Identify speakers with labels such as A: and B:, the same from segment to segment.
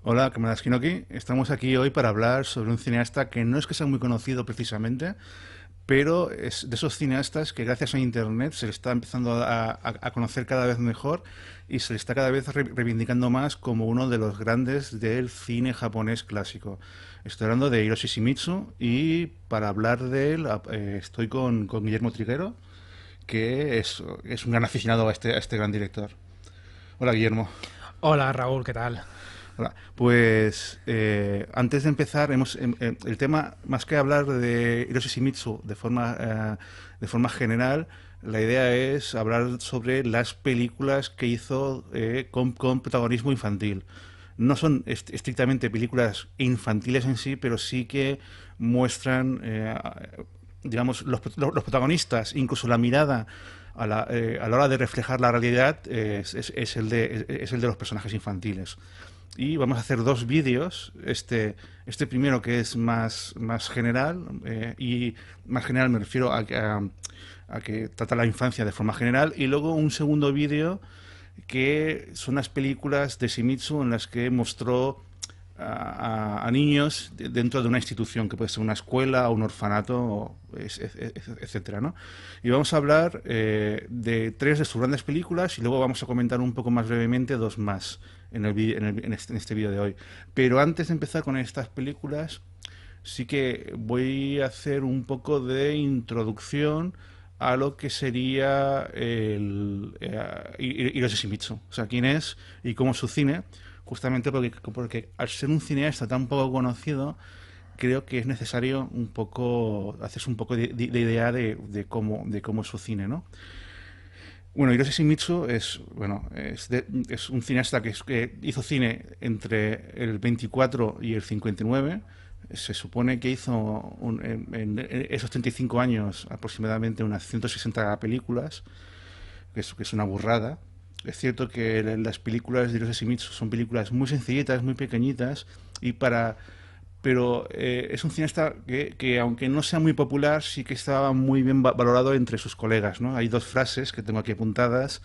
A: Hola, camaradas Kinoki. Estamos aquí hoy para hablar sobre un cineasta que no es que sea muy conocido precisamente, pero es de esos cineastas que gracias a Internet se le está empezando a conocer cada vez mejor y se le está cada vez reivindicando más como uno de los grandes del cine japonés clásico. Estoy hablando de Hiroshi Shimizu y para hablar de él estoy con Guillermo Triguero, que es un gran aficionado a este gran director. Hola, Guillermo.
B: Hola Raúl, ¿qué tal?
A: Hola. Pues antes de empezar, el tema, más que hablar de Hiroshi Shimizu de forma general, la idea es hablar sobre las películas que hizo con protagonismo infantil. No son estrictamente películas infantiles en sí, pero sí que muestran, digamos, los protagonistas, incluso la mirada a la hora de reflejar la realidad, es el de los personajes infantiles. Y vamos a hacer dos vídeos. Este primero que es más general, y más general me refiero a que trata la infancia de forma general, y luego un segundo vídeo que son las películas de Shimizu en las que mostró a niños dentro de una institución, que puede ser una escuela, un orfanato, etcétera, ¿no? Y vamos a hablar de tres de sus grandes películas y luego vamos a comentar un poco más brevemente dos más en este vídeo de hoy. Pero antes de empezar con estas películas, sí que voy a hacer un poco de introducción a lo que sería Hiroshi Shimizu. O sea, quién es y cómo es su cine, justamente porque al ser un cineasta tan poco conocido, creo que es necesario un poco, hacerse un poco de idea de cómo es su cine, ¿no? Bueno, Hiroshi Shimizu es un cineasta que hizo cine entre el 24 y el 59. Se supone que hizo en esos 35 años aproximadamente unas 160 películas, que es una burrada. Es cierto que las películas de Hiroshi Shimizu son películas muy sencillitas, muy pequeñitas, y para pero es un cineasta que, aunque no sea muy popular, sí que estaba muy bien valorado entre sus colegas, ¿no? Hay dos frases que tengo aquí apuntadas.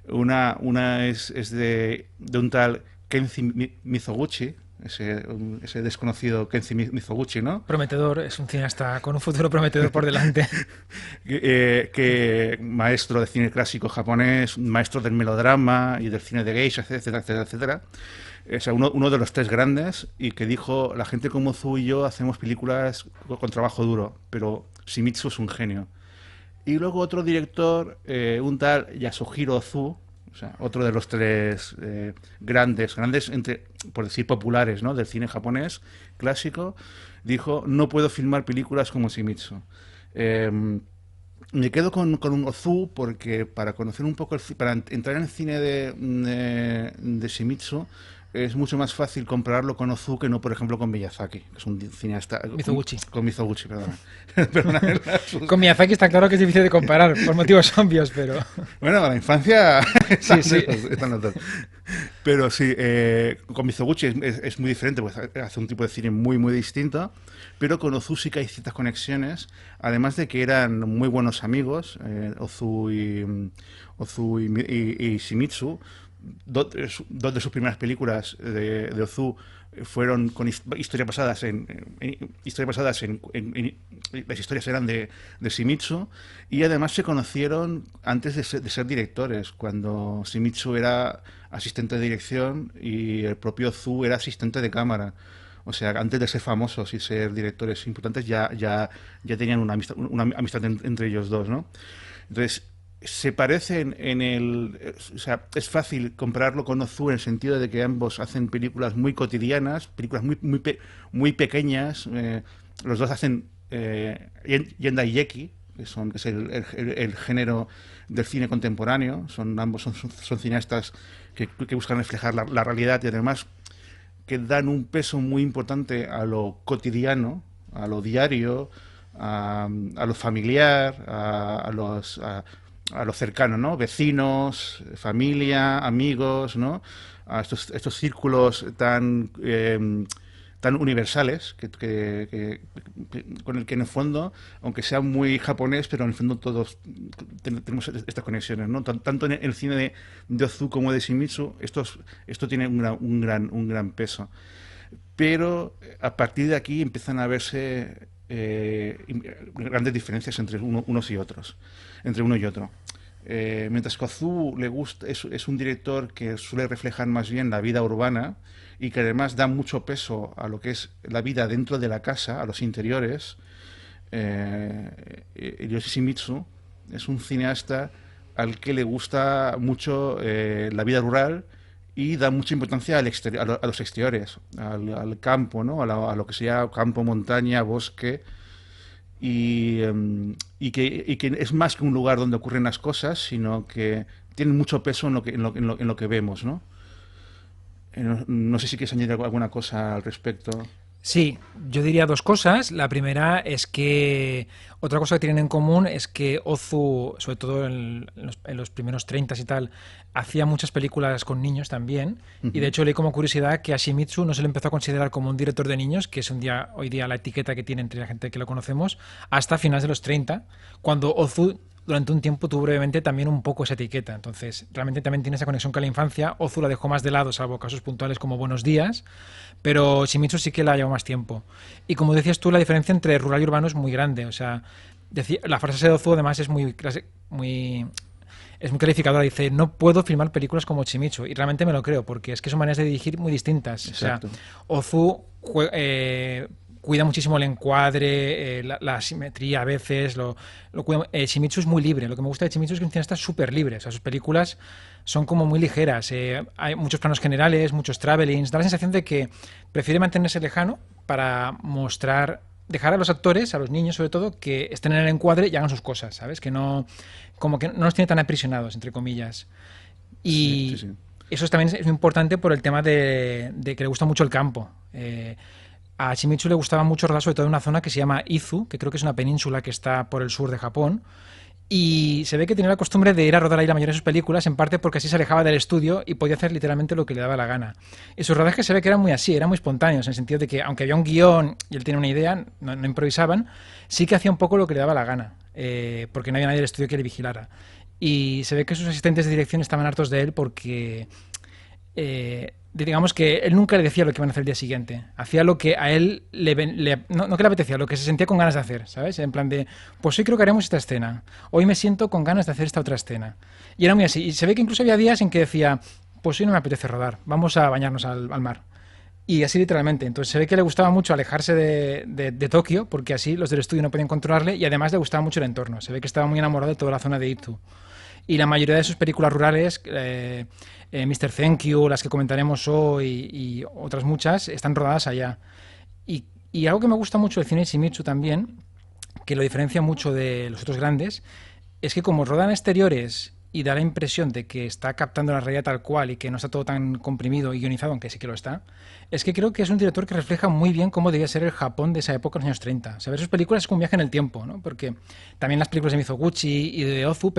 A: Una es de un tal Kenji Mizoguchi, ese desconocido Kenji Mizoguchi, ¿no?
B: Prometedor, es un cineasta con un futuro prometedor por delante.
A: Que maestro de cine clásico japonés, maestro del melodrama y del cine de geisha, etcétera, etcétera, etcétera. O sea, uno de los tres grandes, y que dijo: la gente como Zu y yo hacemos películas con trabajo duro, pero Shimizu es un genio. Y luego otro director, un tal Yasuhiro Ozu, o sea, otro de los tres grandes entre, por decir, populares, ¿no?, del cine japonés clásico, dijo: no puedo filmar películas como Shimizu. Eh, Me quedo con un Ozu porque para conocer un poco, para entrar en el cine de Shimizu, es mucho más fácil compararlo con Ozu que no, por ejemplo, con Miyazaki, que es un cineasta,
B: Mizoguchi.
A: con Mizoguchi, perdona. Perdona,
B: Con Miyazaki está claro que es difícil de comparar, por motivos obvios, pero...
A: bueno, la infancia
B: Sí, sí.
A: están los dos. Pero sí, con Mizoguchi es muy diferente, pues hace un tipo de cine muy distinto, pero con Ozu sí que hay ciertas conexiones, además de que eran muy buenos amigos, Ozu y Shimizu. Dos de sus primeras películas de Ozu fueron con historias basadas las historias eran de Shimizu, y además se conocieron antes de ser directores, cuando Shimizu era asistente de dirección y el propio Zu era asistente de cámara. O sea, antes de ser famosos y ser directores importantes, ya tenían una amistad entre ellos dos, ¿no? Entonces, se parecen en el... O sea, es fácil compararlo con Ozu en el sentido de que ambos hacen películas muy cotidianas, películas muy pequeñas. Los dos hacen Yendai Yeki, que es el género del cine contemporáneo. Ambos son cineastas que buscan reflejar la realidad, y además que dan un peso muy importante a lo cotidiano, a lo diario, a lo familiar, a lo cercano, ¿no? Vecinos, familia, amigos, ¿no? A estos círculos tan tan universales con el que en el fondo, aunque sea muy japonés, pero en el fondo todos tenemos estas conexiones, ¿no? Tanto en el cine de Ozu como de Shimizu, esto tiene un gran peso. Pero a partir de aquí empiezan a verse grandes diferencias entre unos y otros, entre uno y otro. Mientras que Ozu le gusta, es un director que suele reflejar más bien la vida urbana y que además da mucho peso a lo que es la vida dentro de la casa, a los interiores. Yoshimitsu es un cineasta al que le gusta mucho la vida rural y da mucha importancia a los exteriores, al campo, ¿no? A lo que sea campo, montaña, bosque, y que es más que un lugar donde ocurren las cosas, sino que tiene mucho peso en lo que vemos, ¿no? No sé si quieres añadir alguna cosa al respecto.
B: Sí, yo diría dos cosas. La primera es que otra cosa que tienen en común es que Ozu, sobre todo en los primeros 30 y tal, hacía muchas películas con niños también. Y de
A: Ujú.
B: hecho leí como curiosidad que a Shimizu no se le empezó a considerar como un director de niños, que es hoy día la etiqueta que tiene entre la gente que lo conocemos, hasta finales de los 30, cuando Ozu durante un tiempo tuvo brevemente también un poco esa etiqueta. Entonces, realmente también tiene esa conexión con la infancia. Ozu la dejó más de lado, salvo casos puntuales como Buenos Días, pero Shimizu sí que la llevó más tiempo. Y como decías tú, la diferencia entre rural y urbano es muy grande. O sea, la frase de Ozu además es muy calificadora. Dice, no puedo filmar películas como Shimizu. Y realmente me lo creo, porque es que son maneras de dirigir muy distintas. O sea,
A: Exacto.
B: Ozu cuida muchísimo el encuadre, la simetría a veces. Shimizu es muy libre. Lo que me gusta de Shimizu es que un cineasta es súper libre. O sea, sus películas son como muy ligeras. Hay muchos planos generales, muchos travelings. Da la sensación de que prefiere mantenerse lejano para mostrar, dejar a los actores, a los niños sobre todo, que estén en el encuadre y hagan sus cosas, ¿sabes? Que no, como que no los tiene tan aprisionados, entre comillas.
A: Sí, sí,
B: Y
A: sí.
B: eso también es muy importante por el tema de que le gusta mucho el campo. A Shimizu le gustaba mucho rodar sobre todo en una zona que se llama Izu, que creo que es una península que está por el sur de Japón, y se ve que tenía la costumbre de ir a rodar ahí la mayoría de sus películas, en parte porque así se alejaba del estudio y podía hacer literalmente lo que le daba la gana. Y sus rodajes se ve que eran muy así, eran muy espontáneos, en el sentido de que, aunque había un guión y él tenía una idea, no improvisaban, sí que hacía un poco lo que le daba la gana, porque no había nadie del estudio que le vigilara. Y se ve que sus asistentes de dirección estaban hartos de él porque digamos que él nunca le decía lo que iban a hacer el día siguiente. Hacía lo que a él no que le apetecía, lo que se sentía con ganas de hacer, ¿sabes? En plan de, pues hoy creo que haremos esta escena. Hoy me siento con ganas de hacer esta otra escena. Y era muy así. Y se ve que incluso había días en que decía, pues hoy no me apetece rodar, vamos a bañarnos al mar. Y así literalmente. Entonces se ve que le gustaba mucho alejarse de Tokio, porque así los del estudio no podían controlarle, y además le gustaba mucho el entorno. Se ve que estaba muy enamorado de toda la zona de Itu. Y la mayoría de sus películas rurales, Mr. Thank You, las que comentaremos hoy y otras muchas, están rodadas allá. Y algo que me gusta mucho del cine de Shimizu también, que lo diferencia mucho de los otros grandes, es que como rodan exteriores y da la impresión de que está captando la realidad tal cual y que no está todo tan comprimido y guionizado, aunque sí que lo está, es que creo que es un director que refleja muy bien cómo debía ser el Japón de esa época, en los años 30. O sea, ver sus películas es como un viaje en el tiempo, ¿no? Porque también las películas de Mizoguchi y de Ozu,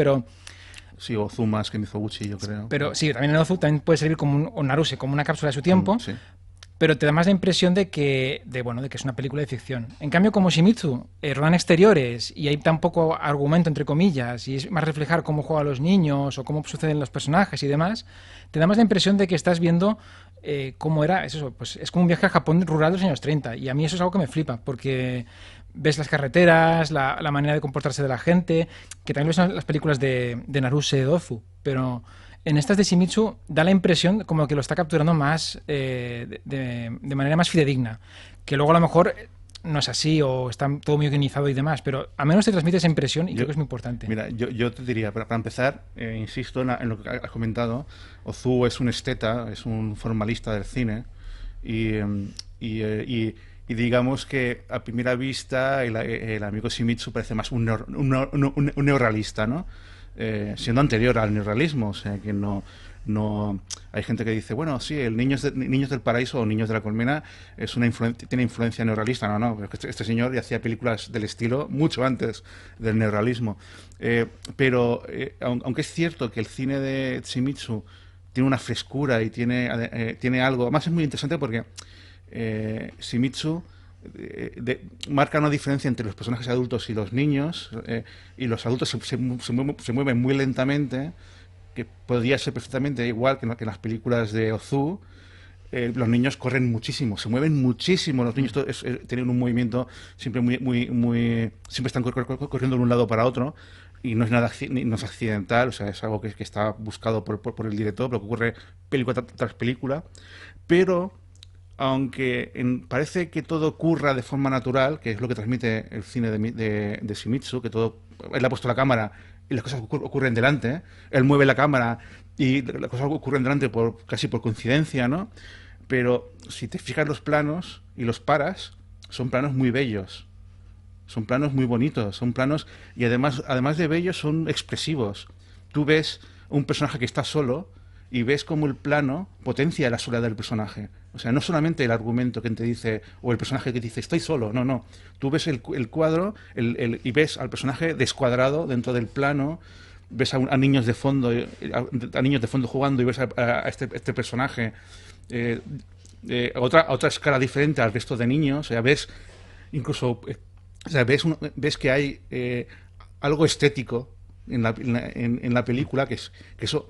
A: Sí, Ozu más que Mizoguchi, yo creo.
B: pero sí, también el Ozu también puede servir como un Naruse, como una cápsula de su
A: Mm,
B: tiempo,
A: sí.
B: pero te da más la impresión bueno, de que es una película de ficción. En cambio, como Shimizu, rodan exteriores y hay tan poco argumento, entre comillas, y es más reflejar cómo juegan los niños o cómo suceden los personajes y demás, te da más la impresión de que estás viendo cómo era, eso, pues es como un viaje al Japón rural de los años 30. Y a mí eso es algo que me flipa, porque ves las carreteras, la manera de comportarse de la gente, que también ves en las películas de Naruse de Ozu, pero en estas de Shimizu da la impresión como que lo está capturando más de manera más fidedigna, que luego a lo mejor no es así o está todo muy organizado y demás, pero al menos te transmite esa impresión y
A: Yo,
B: creo que es muy importante.
A: mira, yo te diría, para empezar, insisto en lo que has comentado, Ozu es un esteta, es un formalista del cine y, y digamos que a primera vista el amigo Shimizu parece más un neorrealista, ¿no? Siendo anterior al neorrealismo, o sea que no hay gente que dice, bueno, sí, el Niños del Paraíso o Niños de la Colmena tiene influencia neorrealista. No, pero este señor ya hacía películas del estilo mucho antes del neorrealismo. Pero aunque es cierto que el cine de Shimizu tiene una frescura y tiene algo, además es muy interesante porque Shimizu marca una diferencia entre los personajes adultos y los niños, y los adultos se mueven muy lentamente, que podría ser perfectamente igual que en las películas de Ozu. Los niños corren muchísimo, se mueven muchísimo. Los niños tienen un movimiento siempre siempre están corriendo de un lado para otro, y no es nada no es accidental, o sea, es algo que está buscado por el director, pero que ocurre película tras película. Pero aunque parece que todo ocurra de forma natural, que es lo que transmite el cine de Shimizu, que todo, él ha puesto la cámara y las cosas ocurren delante, él mueve la cámara y las cosas ocurren delante casi por coincidencia, ¿no? Pero si te fijas los planos y los paras, son planos muy bellos, son planos muy bonitos, son planos, y además de bellos, son expresivos. Tú ves un personaje que está solo y ves cómo el plano potencia la soledad del personaje. O sea, no solamente el argumento que te dice, o el personaje que dice, estoy solo, no, no. Tú ves el cuadro y ves al personaje descuadrado dentro del plano, ves a niños de fondo, a niños de fondo jugando, y ves a este personaje a otra escala diferente al resto de niños. O sea, ves incluso, o sea, ves que hay algo estético en la película, que eso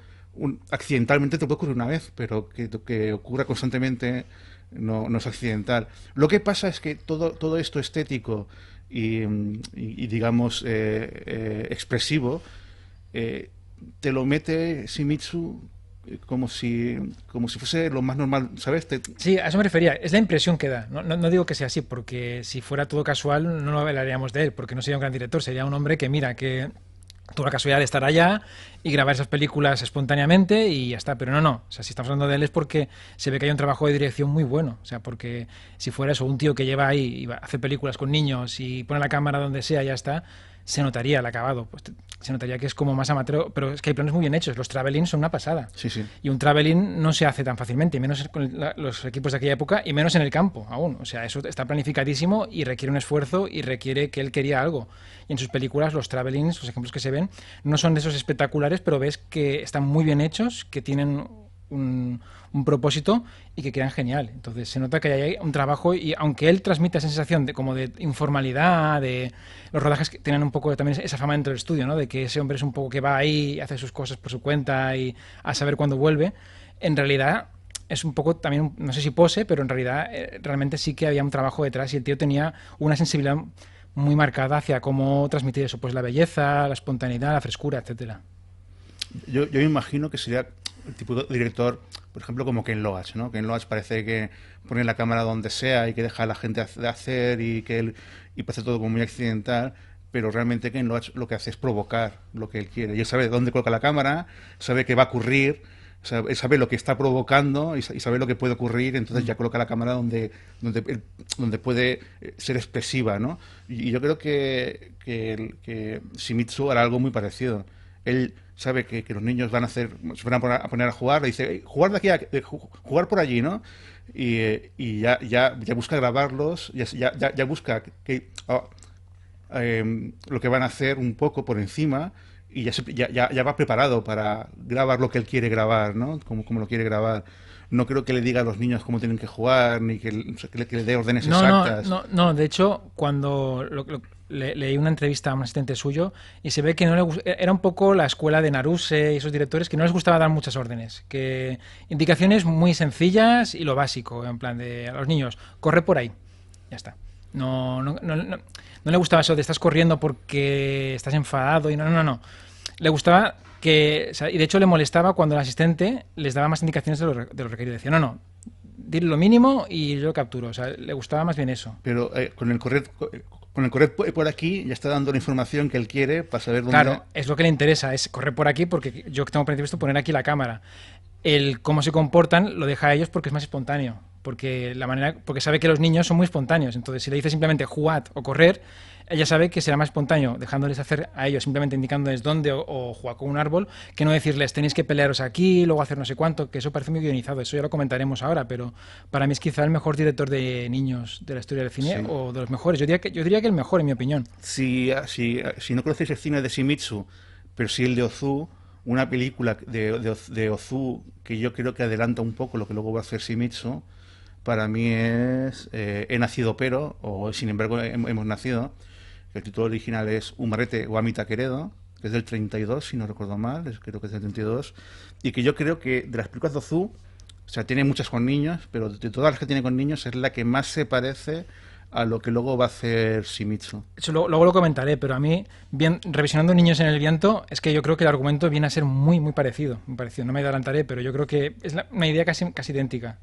A: accidentalmente te puede ocurrir una vez, pero que ocurra constantemente no es accidental. Lo que pasa es que todo esto estético y digamos, expresivo, te lo mete Shimizu como si fuese lo más normal, ¿sabes?
B: Sí, a eso me refería. Es la impresión que da. No digo que sea así, porque si fuera todo casual no lo hablaríamos de él, porque no sería un gran director, sería un hombre que mira, que tuvo la casualidad de estar allá y grabar esas películas espontáneamente y ya está. Pero no. O sea, si estamos hablando de él es porque se ve que hay un trabajo de dirección muy bueno. O sea, porque si fuera eso, un tío que lleva ahí y hace películas con niños y pone la cámara donde sea, ya está, se notaría el acabado. Pues se notaría que es como más amateur, pero es que hay planos muy bien hechos. Los travelling son una pasada.
A: Sí, sí.
B: Y un travelling no se hace tan fácilmente, menos con los equipos de aquella época y menos en el campo aún. O sea, eso está planificadísimo y requiere un esfuerzo y requiere que él quería algo. Y en sus películas los travellings, los ejemplos que se ven, no son de esos espectaculares, pero ves que están muy bien hechos, que tienen un propósito y que quedan genial. Entonces se nota que hay un trabajo, y aunque él transmite esa sensación de como de informalidad, de los rodajes que tienen un poco también esa fama dentro del estudio, ¿no? De que ese hombre es un poco que va ahí y hace sus cosas por su cuenta y a saber cuándo vuelve, en realidad es un poco también, no sé si pose, pero en realidad realmente sí que había un trabajo detrás y el tío tenía una sensibilidad muy marcada hacia cómo transmitir eso, pues la belleza, la espontaneidad, la frescura, etcétera.
A: Yo me imagino que sería el tipo de director, por ejemplo, como Ken Loach, ¿no? Ken Loach parece que pone la cámara donde sea y que deja a la gente de hacer, y parece todo como muy accidental, pero realmente Ken Loach lo que hace es provocar lo que él quiere. Y él sabe dónde coloca la cámara, sabe qué va a ocurrir, sabe lo que está provocando y sabe lo que puede ocurrir, entonces ya coloca la cámara donde puede ser expresiva, ¿no? Y yo creo que Shimizu hará algo muy parecido. Él sabe que los niños se van a poner a jugar, le dice, jugar de aquí jugar por allí, ¿no? Y ya busca grabarlos, ya busca lo que van a hacer un poco por encima, y ya va preparado para grabar lo que él quiere grabar, ¿no? Como lo quiere grabar. No creo que le diga a los niños cómo tienen que jugar, ni que le dé órdenes exactas.
B: No. De hecho, cuando leí una entrevista a un asistente suyo y se ve que no era un poco la escuela de Naruse y esos directores, que no les gustaba dar muchas órdenes, que indicaciones muy sencillas y lo básico, en plan de a los niños, corre por ahí, ya está. No le gustaba eso de estás corriendo porque estás enfadado y no. Le gustaba que, o sea, y de hecho le molestaba cuando el asistente les daba más indicaciones de lo requerido. Decía, no, dir lo mínimo y yo lo capturo. O sea, le gustaba más bien eso.
A: Pero con el correr por aquí ya está dando la información que él quiere para saber dónde...
B: Claro, es lo que le interesa, es correr por aquí porque yo tengo previsto poner aquí la cámara. El cómo se comportan lo deja a ellos porque es más espontáneo. Porque sabe que los niños son muy espontáneos. Entonces, si le dice simplemente jugad o correr, ella sabe que será más espontáneo dejándoles hacer a ellos, simplemente indicándoles dónde o jugar con un árbol, que no decirles tenéis que pelearos aquí, luego hacer no sé cuánto, que eso parece muy guionizado. Eso ya lo comentaremos ahora, pero para mí es quizá el mejor director de niños de la historia del cine, sí, o de los mejores. Yo diría que el mejor, en mi opinión.
A: Si no conocéis el cine de Shimizu, pero sí el de Ozu, una película de Ozu que yo creo que adelanta un poco lo que luego va a hacer Shimizu, para mí es He nacido pero, o Sin embargo hemos nacido. El título original es Umarete o Amita Queredo, que es del 32, si no recuerdo mal, creo que es del 32, y que yo creo que de las películas de Ozu, o sea, tiene muchas con niños, pero de todas las que tiene con niños es la que más se parece a lo que luego va a hacer Shimizu.
B: Eso luego lo comentaré, pero a mí, bien, revisionando Niños en el Viento, es que yo creo que el argumento viene a ser muy, muy parecido. Muy parecido. No me adelantaré, pero yo creo que es una idea casi, casi idéntica.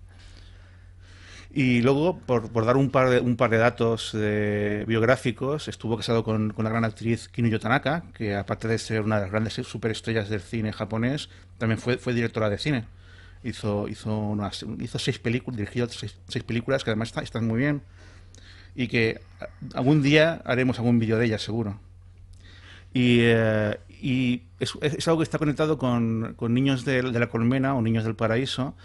A: Y luego, por dar un par de datos biográficos, estuvo casado con la gran actriz Kinuyo Tanaka, que aparte de ser una de las grandes superestrellas del cine japonés, también fue directora de cine. Hizo 6 películas, dirigió seis películas que además están muy bien y que algún día haremos algún vídeo de ella, seguro. Y es algo que está conectado con Niños de la Colmena o Niños del Paraíso.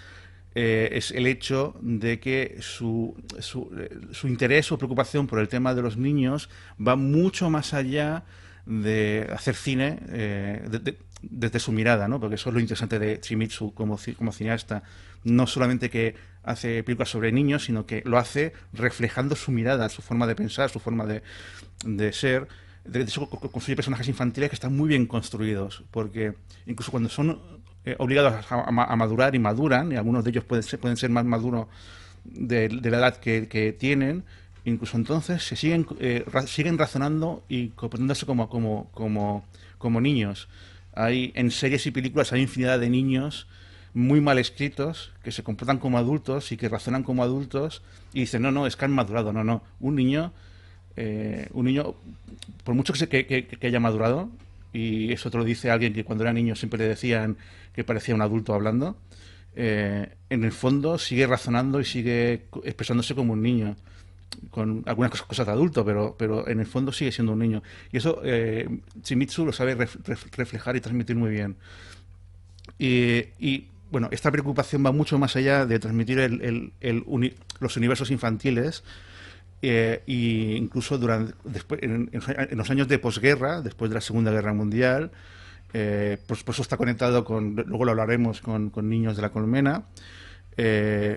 A: Es el hecho de que su interés o preocupación por el tema de los niños va mucho más allá de hacer cine desde su mirada, ¿no? Porque eso es lo interesante de Shimizu como cineasta. No solamente que hace películas sobre niños, sino que lo hace reflejando su mirada, su forma de pensar, su forma de ser. De hecho, construye personajes infantiles que están muy bien construidos, porque incluso cuando son obligados a madurar y maduran, y algunos de ellos pueden ser más maduros de la edad que tienen, incluso entonces siguen razonando y comportándose como niños. En series y películas hay infinidad de niños muy mal escritos que se comportan como adultos y que razonan como adultos y dicen, no, es que han madurado, no. Un niño, por mucho que haya madurado, y eso te lo dice alguien que cuando era niño siempre le decían que parecía un adulto hablando, en el fondo sigue razonando y sigue expresándose como un niño, con algunas cosas de adulto, pero en el fondo sigue siendo un niño. Y eso Shimizu lo sabe reflejar y transmitir muy bien. Bueno, esta preocupación va mucho más allá de transmitir los universos infantiles, y incluso en los años de posguerra, después de la Segunda Guerra Mundial, por eso está conectado luego lo hablaremos, con Niños de la Colmena.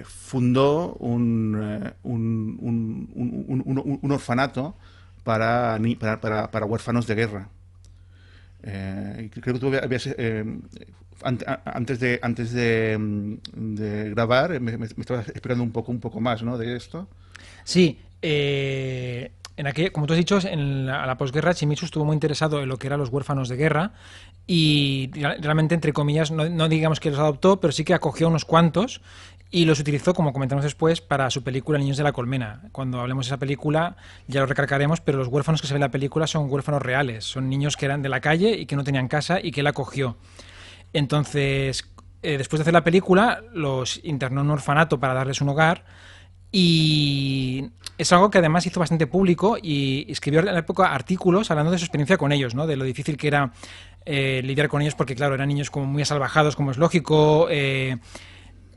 A: Fundó un orfanato para huérfanos de guerra. Creo que tú antes de grabar me estabas explicando un poco más, ¿no?, de esto.
B: Sí, como tú has dicho, a la posguerra Shimizu estuvo muy interesado en lo que eran los huérfanos de guerra y realmente, entre comillas, no digamos que los adoptó, pero sí que acogió unos cuantos y los utilizó, como comentamos después, para su película Niños de la Colmena. Cuando hablemos de esa película ya lo recalcaremos, pero los huérfanos que se ven en la película son huérfanos reales, son niños que eran de la calle y que no tenían casa y que él acogió. Entonces, después de hacer la película, los internó en un orfanato para darles un hogar. Y es algo que además hizo bastante público y escribió en la época artículos hablando de su experiencia con ellos, ¿no? De lo difícil que era lidiar con ellos, porque claro, eran niños como muy asalvajados, como es lógico.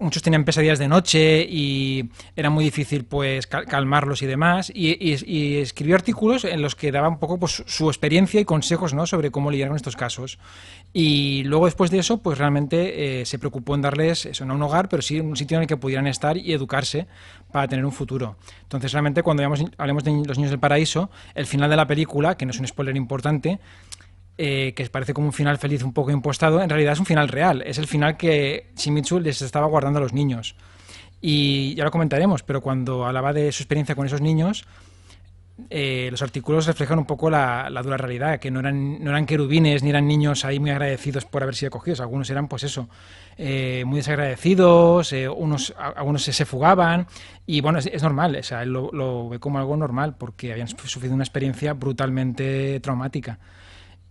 B: Muchos tenían pesadillas de noche y era muy difícil pues calmarlos y demás, y escribió artículos en los que daba un poco pues su experiencia y consejos, ¿no?, sobre cómo lidiar con estos casos. Y luego, después de eso, pues realmente se preocupó en darles eso, no un hogar, pero sí un sitio en el que pudieran estar y educarse para tener un futuro. Entonces realmente, cuando hablemos de Los Niños del Paraíso, el final de la película, que no es un spoiler importante, que parece como un final feliz un poco impostado, en realidad es un final real. Es el final que Shimizu les estaba guardando a los niños. Y ya lo comentaremos, pero cuando hablaba de su experiencia con esos niños, los artículos reflejan un poco la dura realidad, que no eran querubines ni eran niños ahí muy agradecidos por haber sido acogidos. Algunos eran, pues eso, muy desagradecidos, algunos se fugaban, y bueno, es normal, o sea, él lo ve como algo normal porque habían sufrido una experiencia brutalmente traumática.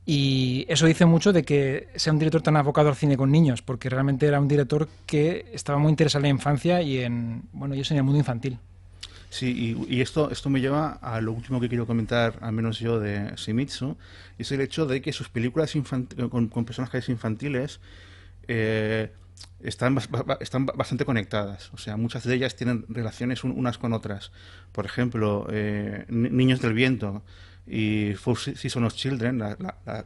B: Y eso dice mucho de que sea un director tan abocado al cine con niños, porque realmente era un director que estaba muy interesado en la infancia y en el mundo infantil.
A: Sí, y esto me lleva a lo último que quiero comentar, al menos yo, de Shimizu, y es el hecho de que sus películas con personajes infantiles están bastante conectadas. O sea, muchas de ellas tienen relaciones unas con otras. Por ejemplo, Niños del Viento y Four Seasons of Children, las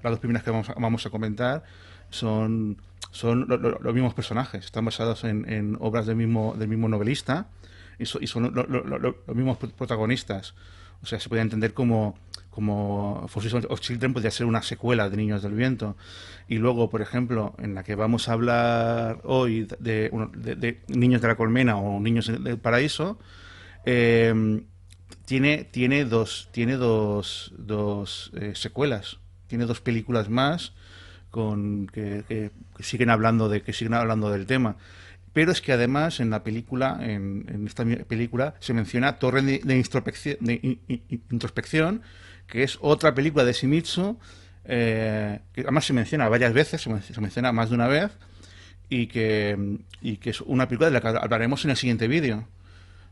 A: dos primeras que vamos a comentar, son los mismos personajes. Están basados en obras del mismo novelista. y son los mismos protagonistas. O sea, se puede entender como Forces of Children podría ser una secuela de Niños del Viento. Y luego, por ejemplo, en la que vamos a hablar hoy de Niños de la Colmena o Niños del Paraíso, tiene dos secuelas, tiene dos películas más que siguen hablando del tema. Pero es que además en la película, en esta película, se menciona Torre de Introspección, que es otra película de Shimizu, que además se menciona varias veces, se menciona más de una vez, y que es una película de la que hablaremos en el siguiente vídeo.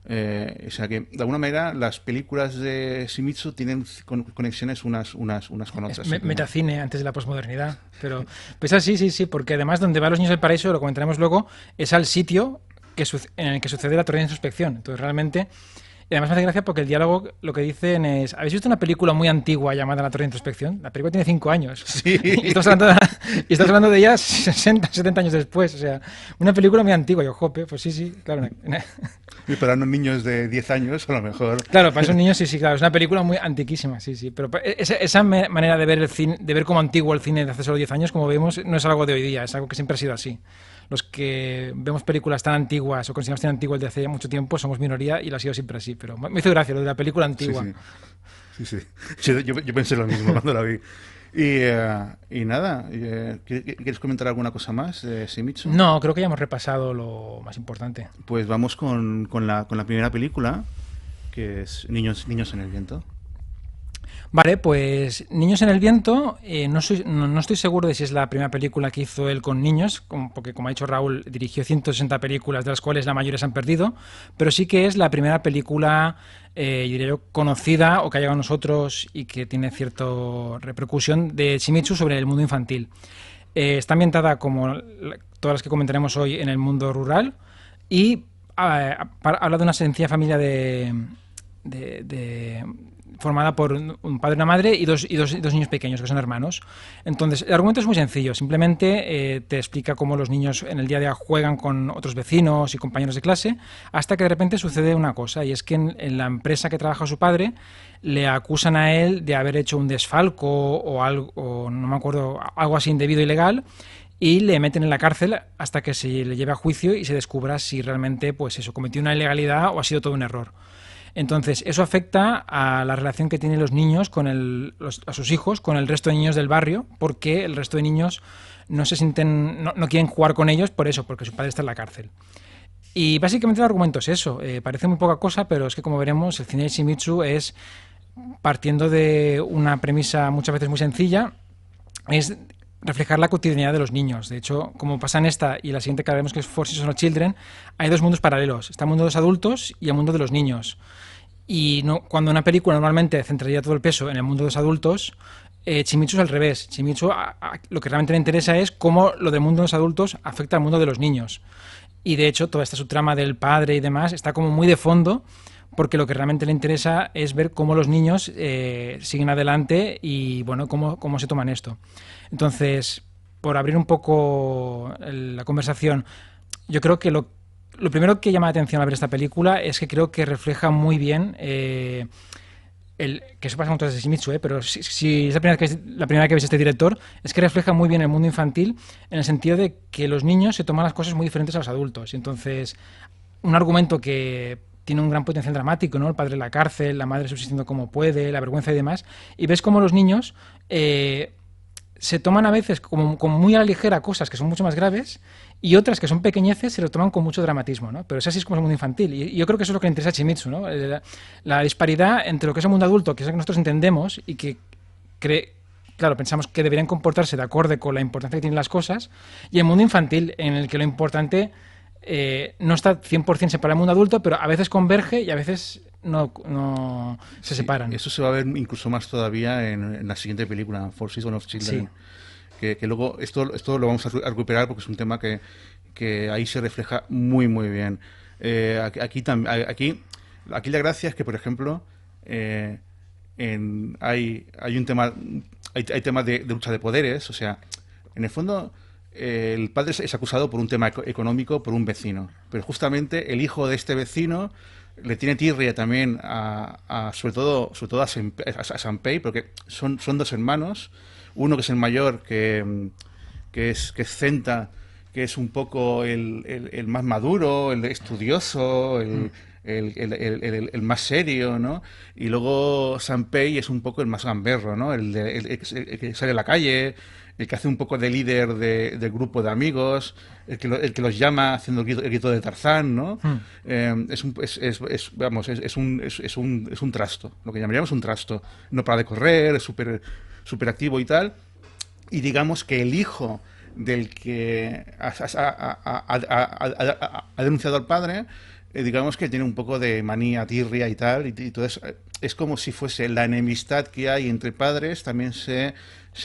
A: O sea que, de alguna manera, las películas de Shimizu tienen conexiones unas con otras.
B: Metacine antes de la posmodernidad. Pero pues así, sí, porque además donde van los niños del paraíso, lo comentaremos luego, es al sitio en el que sucede la torre de introspección. Entonces realmente... Y además me hace gracia porque el diálogo lo que dicen es... ¿Habéis visto una película muy antigua llamada La Torre de Introspección? La película tiene 5 años.
A: Sí.
B: Y estás hablando de ella 60, 70 años después. O sea, una película muy antigua. Yo, jope, pues sí, claro.
A: Y para unos niños de 10 años, a lo mejor.
B: Claro, para esos niños sí, claro. Es una película muy antiquísima, sí. Pero esa manera de ver el cine, de ver como antiguo el cine de hace solo 10 años, como vemos, no es algo de hoy día. Es algo que siempre ha sido así. Los que vemos películas tan antiguas o consideramos tan antiguas de hace mucho tiempo somos minoría y lo ha sido siempre así. Pero me hizo gracia lo de la película antigua.
A: Sí. Yo pensé lo mismo cuando la vi. Y nada, ¿quieres comentar alguna cosa más de Shimizu?
B: No, creo que ya hemos repasado lo más importante.
A: Pues vamos con la primera película, que es Niños en el Viento.
B: Vale, pues Niños en el Viento, no estoy seguro de si es la primera película que hizo él con niños, porque como ha dicho Raúl, dirigió 160 películas, de las cuales la mayoría se han perdido, pero sí que es la primera película, yo diría yo, conocida o que ha llegado a nosotros y que tiene cierta repercusión de Shimizu sobre el mundo infantil. Está ambientada, como todas las que comentaremos hoy, en el mundo rural y habla de una sencilla familia formada por un padre y una madre y dos niños pequeños que son hermanos. Entonces, el argumento es muy sencillo. Simplemente te explica cómo los niños en el día a día juegan con otros vecinos y compañeros de clase hasta que de repente sucede una cosa, y es que en la empresa que trabaja su padre le acusan a él de haber hecho un desfalco o algo, o no me acuerdo, algo así indebido, ilegal, y le meten en la cárcel hasta que se le lleve a juicio y se descubra si realmente pues eso, cometió una ilegalidad o ha sido todo un error. Entonces, eso afecta a la relación que tienen los niños con a sus hijos, con el resto de niños del barrio, porque el resto de niños no se sienten, no quieren jugar con ellos por eso, porque su padre está en la cárcel. Y básicamente el argumento es eso. Parece muy poca cosa, pero es que, como veremos, el cine de Shimizu es, partiendo de una premisa muchas veces muy sencilla, es reflejar la cotidianidad de los niños. De hecho, como pasa en esta y la siguiente que veremos, que es Forces of Children, hay dos mundos paralelos. Está el mundo de los adultos y el mundo de los niños. Y cuando una película normalmente centraría todo el peso en el mundo de los adultos, Shimizu es al revés. Shimizu lo que realmente le interesa es cómo lo del mundo de los adultos afecta al mundo de los niños. Y de hecho, toda esta subtrama del padre y demás está como muy de fondo, porque lo que realmente le interesa es ver cómo los niños siguen adelante y bueno, cómo se toman esto. Entonces, por abrir un poco la conversación, yo creo que lo primero que llama la atención al ver esta película es que creo que refleja muy bien que eso pasa con todas de Shimizu, pero si es la primera que veis este director, es que refleja muy bien el mundo infantil en el sentido de que los niños se toman las cosas muy diferentes a los adultos. Entonces, un argumento que tiene un gran potencial dramático, ¿no? El padre en la cárcel, la madre subsistiendo como puede, la vergüenza y demás, y ves cómo los niños se toman a veces como muy a la ligera cosas que son mucho más graves, y otras que son pequeñeces se lo toman con mucho dramatismo, ¿no? Pero es así como es el mundo infantil. Y yo creo que eso es lo que le interesa a Shimizu, ¿no? La disparidad entre lo que es el mundo adulto, que es lo que nosotros entendemos y que claro, pensamos que deberían comportarse de acorde con la importancia que tienen las cosas, y el mundo infantil, en el que lo importante no está 100% separado del mundo adulto, pero a veces converge y a veces no se separan.
A: Eso se va a ver incluso más todavía en la siguiente película, Forces of Children. Sí. Que luego esto lo vamos a recuperar porque es un tema que ahí se refleja muy muy bien. Aquí la gracia es que, por ejemplo, hay un tema, hay temas de lucha de poderes. O sea, en el fondo el padre es acusado por un tema económico por un vecino, pero justamente el hijo de este vecino le tiene tirria también sobre todo a Sanpei, porque son dos hermanos, uno que es el mayor, que es Zenta, que es un poco el más maduro, el estudioso, el más serio, ¿no? Y luego Sanpei es un poco el más gamberro, ¿no? El que sale a la calle, el que hace un poco de líder del grupo de amigos, el que los llama haciendo el grito de Tarzán, ¿no? Es un trasto, lo que llamaríamos un trasto. No para de correr, es súper activo y tal. Y digamos que el hijo del que ha denunciado al padre, digamos que tiene un poco de manía, tirria y tal, y entonces es como si fuese la enemistad que hay entre padres, también se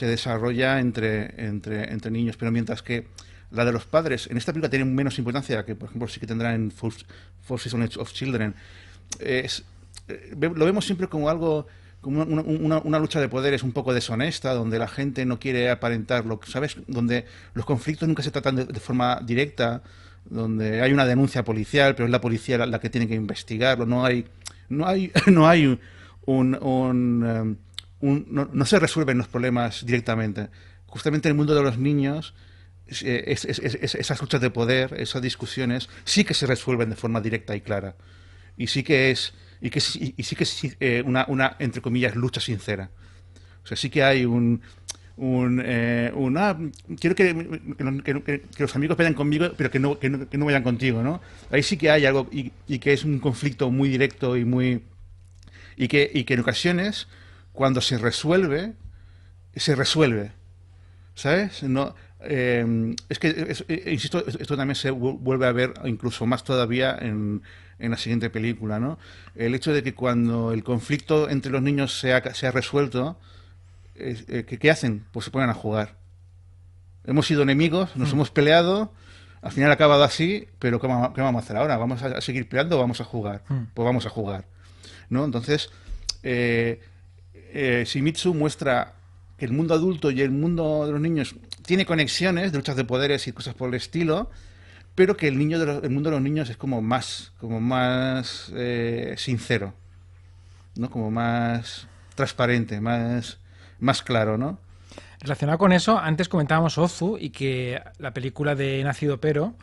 A: desarrolla entre niños, pero mientras que la de los padres en esta película tiene menos importancia que, por ejemplo, sí que tendrá en Four Seasons of Children, lo vemos siempre como algo, como una lucha de poderes un poco deshonesta, donde la gente no quiere aparentar lo que, ¿sabes? Donde los conflictos nunca se tratan de forma directa, donde hay una denuncia policial, pero es la policía la que tiene que investigarlo, no hay no se resuelven los problemas directamente. Justamente en el mundo de los niños, esas luchas de poder, esas discusiones, sí que se resuelven de forma directa y clara. Y sí que es una, entre comillas, lucha sincera. O sea, sí que hay quiero que los amigos vayan conmigo, pero que no vayan contigo, ¿no? Ahí sí que hay algo, y que es un conflicto muy directo y que en ocasiones, cuando se resuelve, ¿sabes? No, es que, insisto, esto también se vuelve a ver incluso más todavía en la siguiente película, ¿no? El hecho de que cuando el conflicto entre los niños se ha resuelto, ¿qué hacen? Pues se ponen a jugar. Hemos sido enemigos, nos hemos peleado, al final ha acabado así, pero ¿qué vamos a hacer ahora? ¿Vamos a seguir peleando o vamos a jugar? Pues vamos a jugar, ¿no? Entonces, Shimizu muestra que el mundo adulto y el mundo de los niños tiene conexiones de luchas de poderes y cosas por el estilo, pero que el mundo de los niños es como más sincero, ¿no? Como más transparente, más claro, ¿no?
B: Relacionado con eso, antes comentábamos Ozu y que la película de Nacido Pero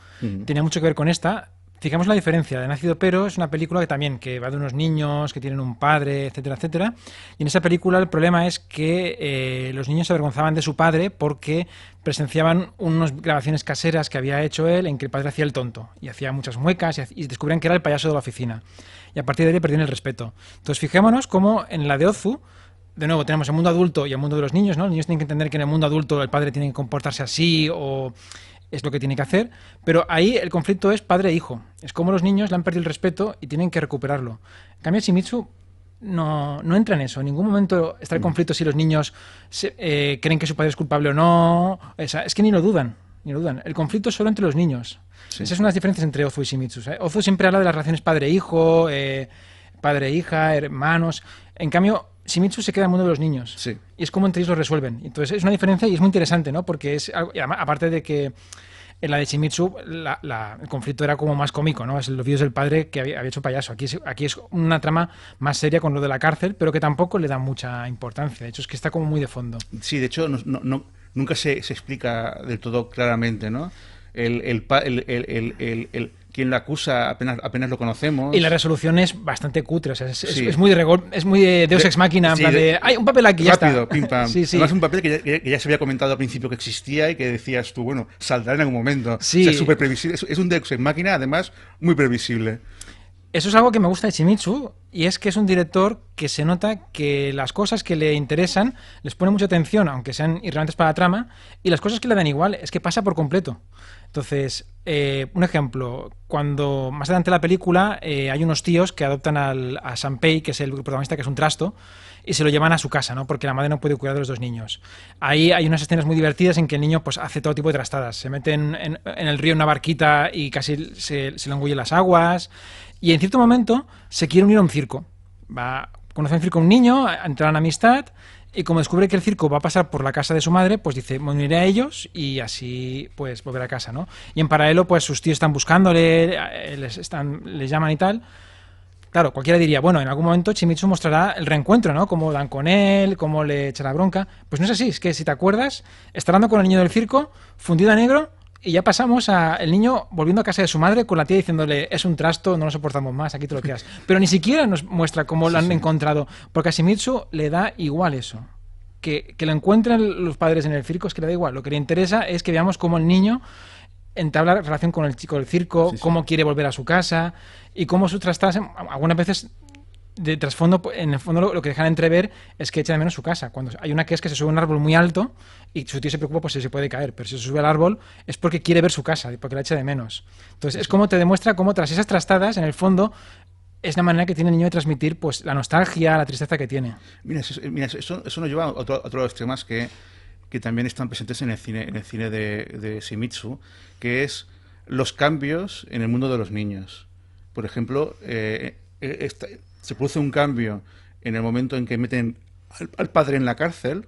B: tenía mucho que ver con esta. Fijamos la diferencia. De Nacido Pero es una película que va de unos niños que tienen un padre, etcétera, etcétera. Y en esa película el problema es que los niños se avergonzaban de su padre porque presenciaban unas grabaciones caseras que había hecho él en que el padre hacía el tonto y hacía muchas muecas y descubrían que era el payaso de la oficina. Y a partir de ahí perdieron el respeto. Entonces fijémonos cómo en la de Ozu, de nuevo, tenemos el mundo adulto y el mundo de los niños, ¿no? Los niños tienen que entender que en el mundo adulto el padre tiene que comportarse así o es lo que tiene que hacer, pero ahí el conflicto es padre e hijo. Es como los niños le han perdido el respeto y tienen que recuperarlo. En cambio, Shimizu no entra en eso. En ningún momento está el conflicto si los niños creen que su padre es culpable o no. Es que ni lo dudan. El conflicto es solo entre los niños. Sí. Esas son las diferencias entre Ozu y Shimizu. Ozu siempre habla de las relaciones padre-hijo, padre-hija, hermanos. En cambio, Shimizu se queda en el mundo de los niños. Sí. Y es como entre ellos lo resuelven. Entonces es una diferencia y es muy interesante, ¿no? Porque aparte de que en la de Shimizu el conflicto era como más cómico, ¿no? Es los vídeos del padre que había hecho payaso. Aquí es una trama más seria con lo de la cárcel, pero que tampoco le da mucha importancia. De hecho, es que está como muy de fondo.
A: Sí, de hecho, nunca se explica del todo claramente, ¿no? Quien la acusa apenas lo conocemos.
B: Y la resolución es bastante cutre, o sea, es muy de Deus Ex Machina, sí, hay un papel aquí,
A: rápido,
B: ya está.
A: Pim, pam.
B: Sí.
A: Además, un papel que ya se había comentado al principio que existía y que decías tú, bueno, saldrá en algún momento.
B: Sí.
A: O sea, es súper previsible. Es un Deus Ex Machina, además, muy previsible.
B: Eso es algo que me gusta de Shimizu, y es que es un director que se nota que las cosas que le interesan les pone mucha atención, aunque sean irrelevantes para la trama, y las cosas que le dan igual es que pasa por completo. Entonces, un ejemplo, cuando más adelante en la película hay unos tíos que adoptan a Sanpei, que es el protagonista, que es un trasto, y se lo llevan a su casa, ¿no? Porque la madre no puede cuidar de los dos niños. Ahí hay unas escenas muy divertidas en que el niño pues hace todo tipo de trastadas. Se mete en el río en una barquita y casi se le engullen las aguas. Y en cierto momento se quiere unir a un circo. Conoce un circo a un niño, entra en amistad Y como descubre que el circo va a pasar por la casa de su madre, pues dice, me uniré a ellos y así pues volver a casa, ¿no? Y en paralelo, pues sus tíos están buscándole, les llaman y tal. Claro, cualquiera diría, bueno, en algún momento Shimizu mostrará el reencuentro, ¿no? Cómo dan con él, cómo le echa la bronca. Pues no es así, es que si te acuerdas, está hablando con el niño del circo, fundido a negro, y ya pasamos a el niño volviendo a casa de su madre con la tía diciéndole, es un trasto, no lo soportamos más, aquí te lo quedas. Pero ni siquiera nos muestra cómo lo han encontrado, porque a Shimizu le da igual eso. Que lo encuentren los padres en el circo es que le da igual. Lo que le interesa es que veamos cómo el niño entabla relación con el chico del circo, cómo quiere volver a su casa y cómo sus trastadas, algunas veces de trasfondo, en el fondo lo que dejan entrever es que echa de menos su casa. Cuando hay una que es que se sube a un árbol muy alto y su tío se preocupa pues si se puede caer, pero si se sube al árbol es porque quiere ver su casa, porque la echa de menos. Entonces es como te demuestra cómo tras esas trastadas, en el fondo, es la manera que tiene el niño de transmitir pues la nostalgia, la tristeza que tiene.
A: Mira, eso nos lleva a otro de los temas que también están presentes en el cine de Shimizu, que es los cambios en el mundo de los niños. Por ejemplo, se produce un cambio en el momento en que meten al padre en la cárcel.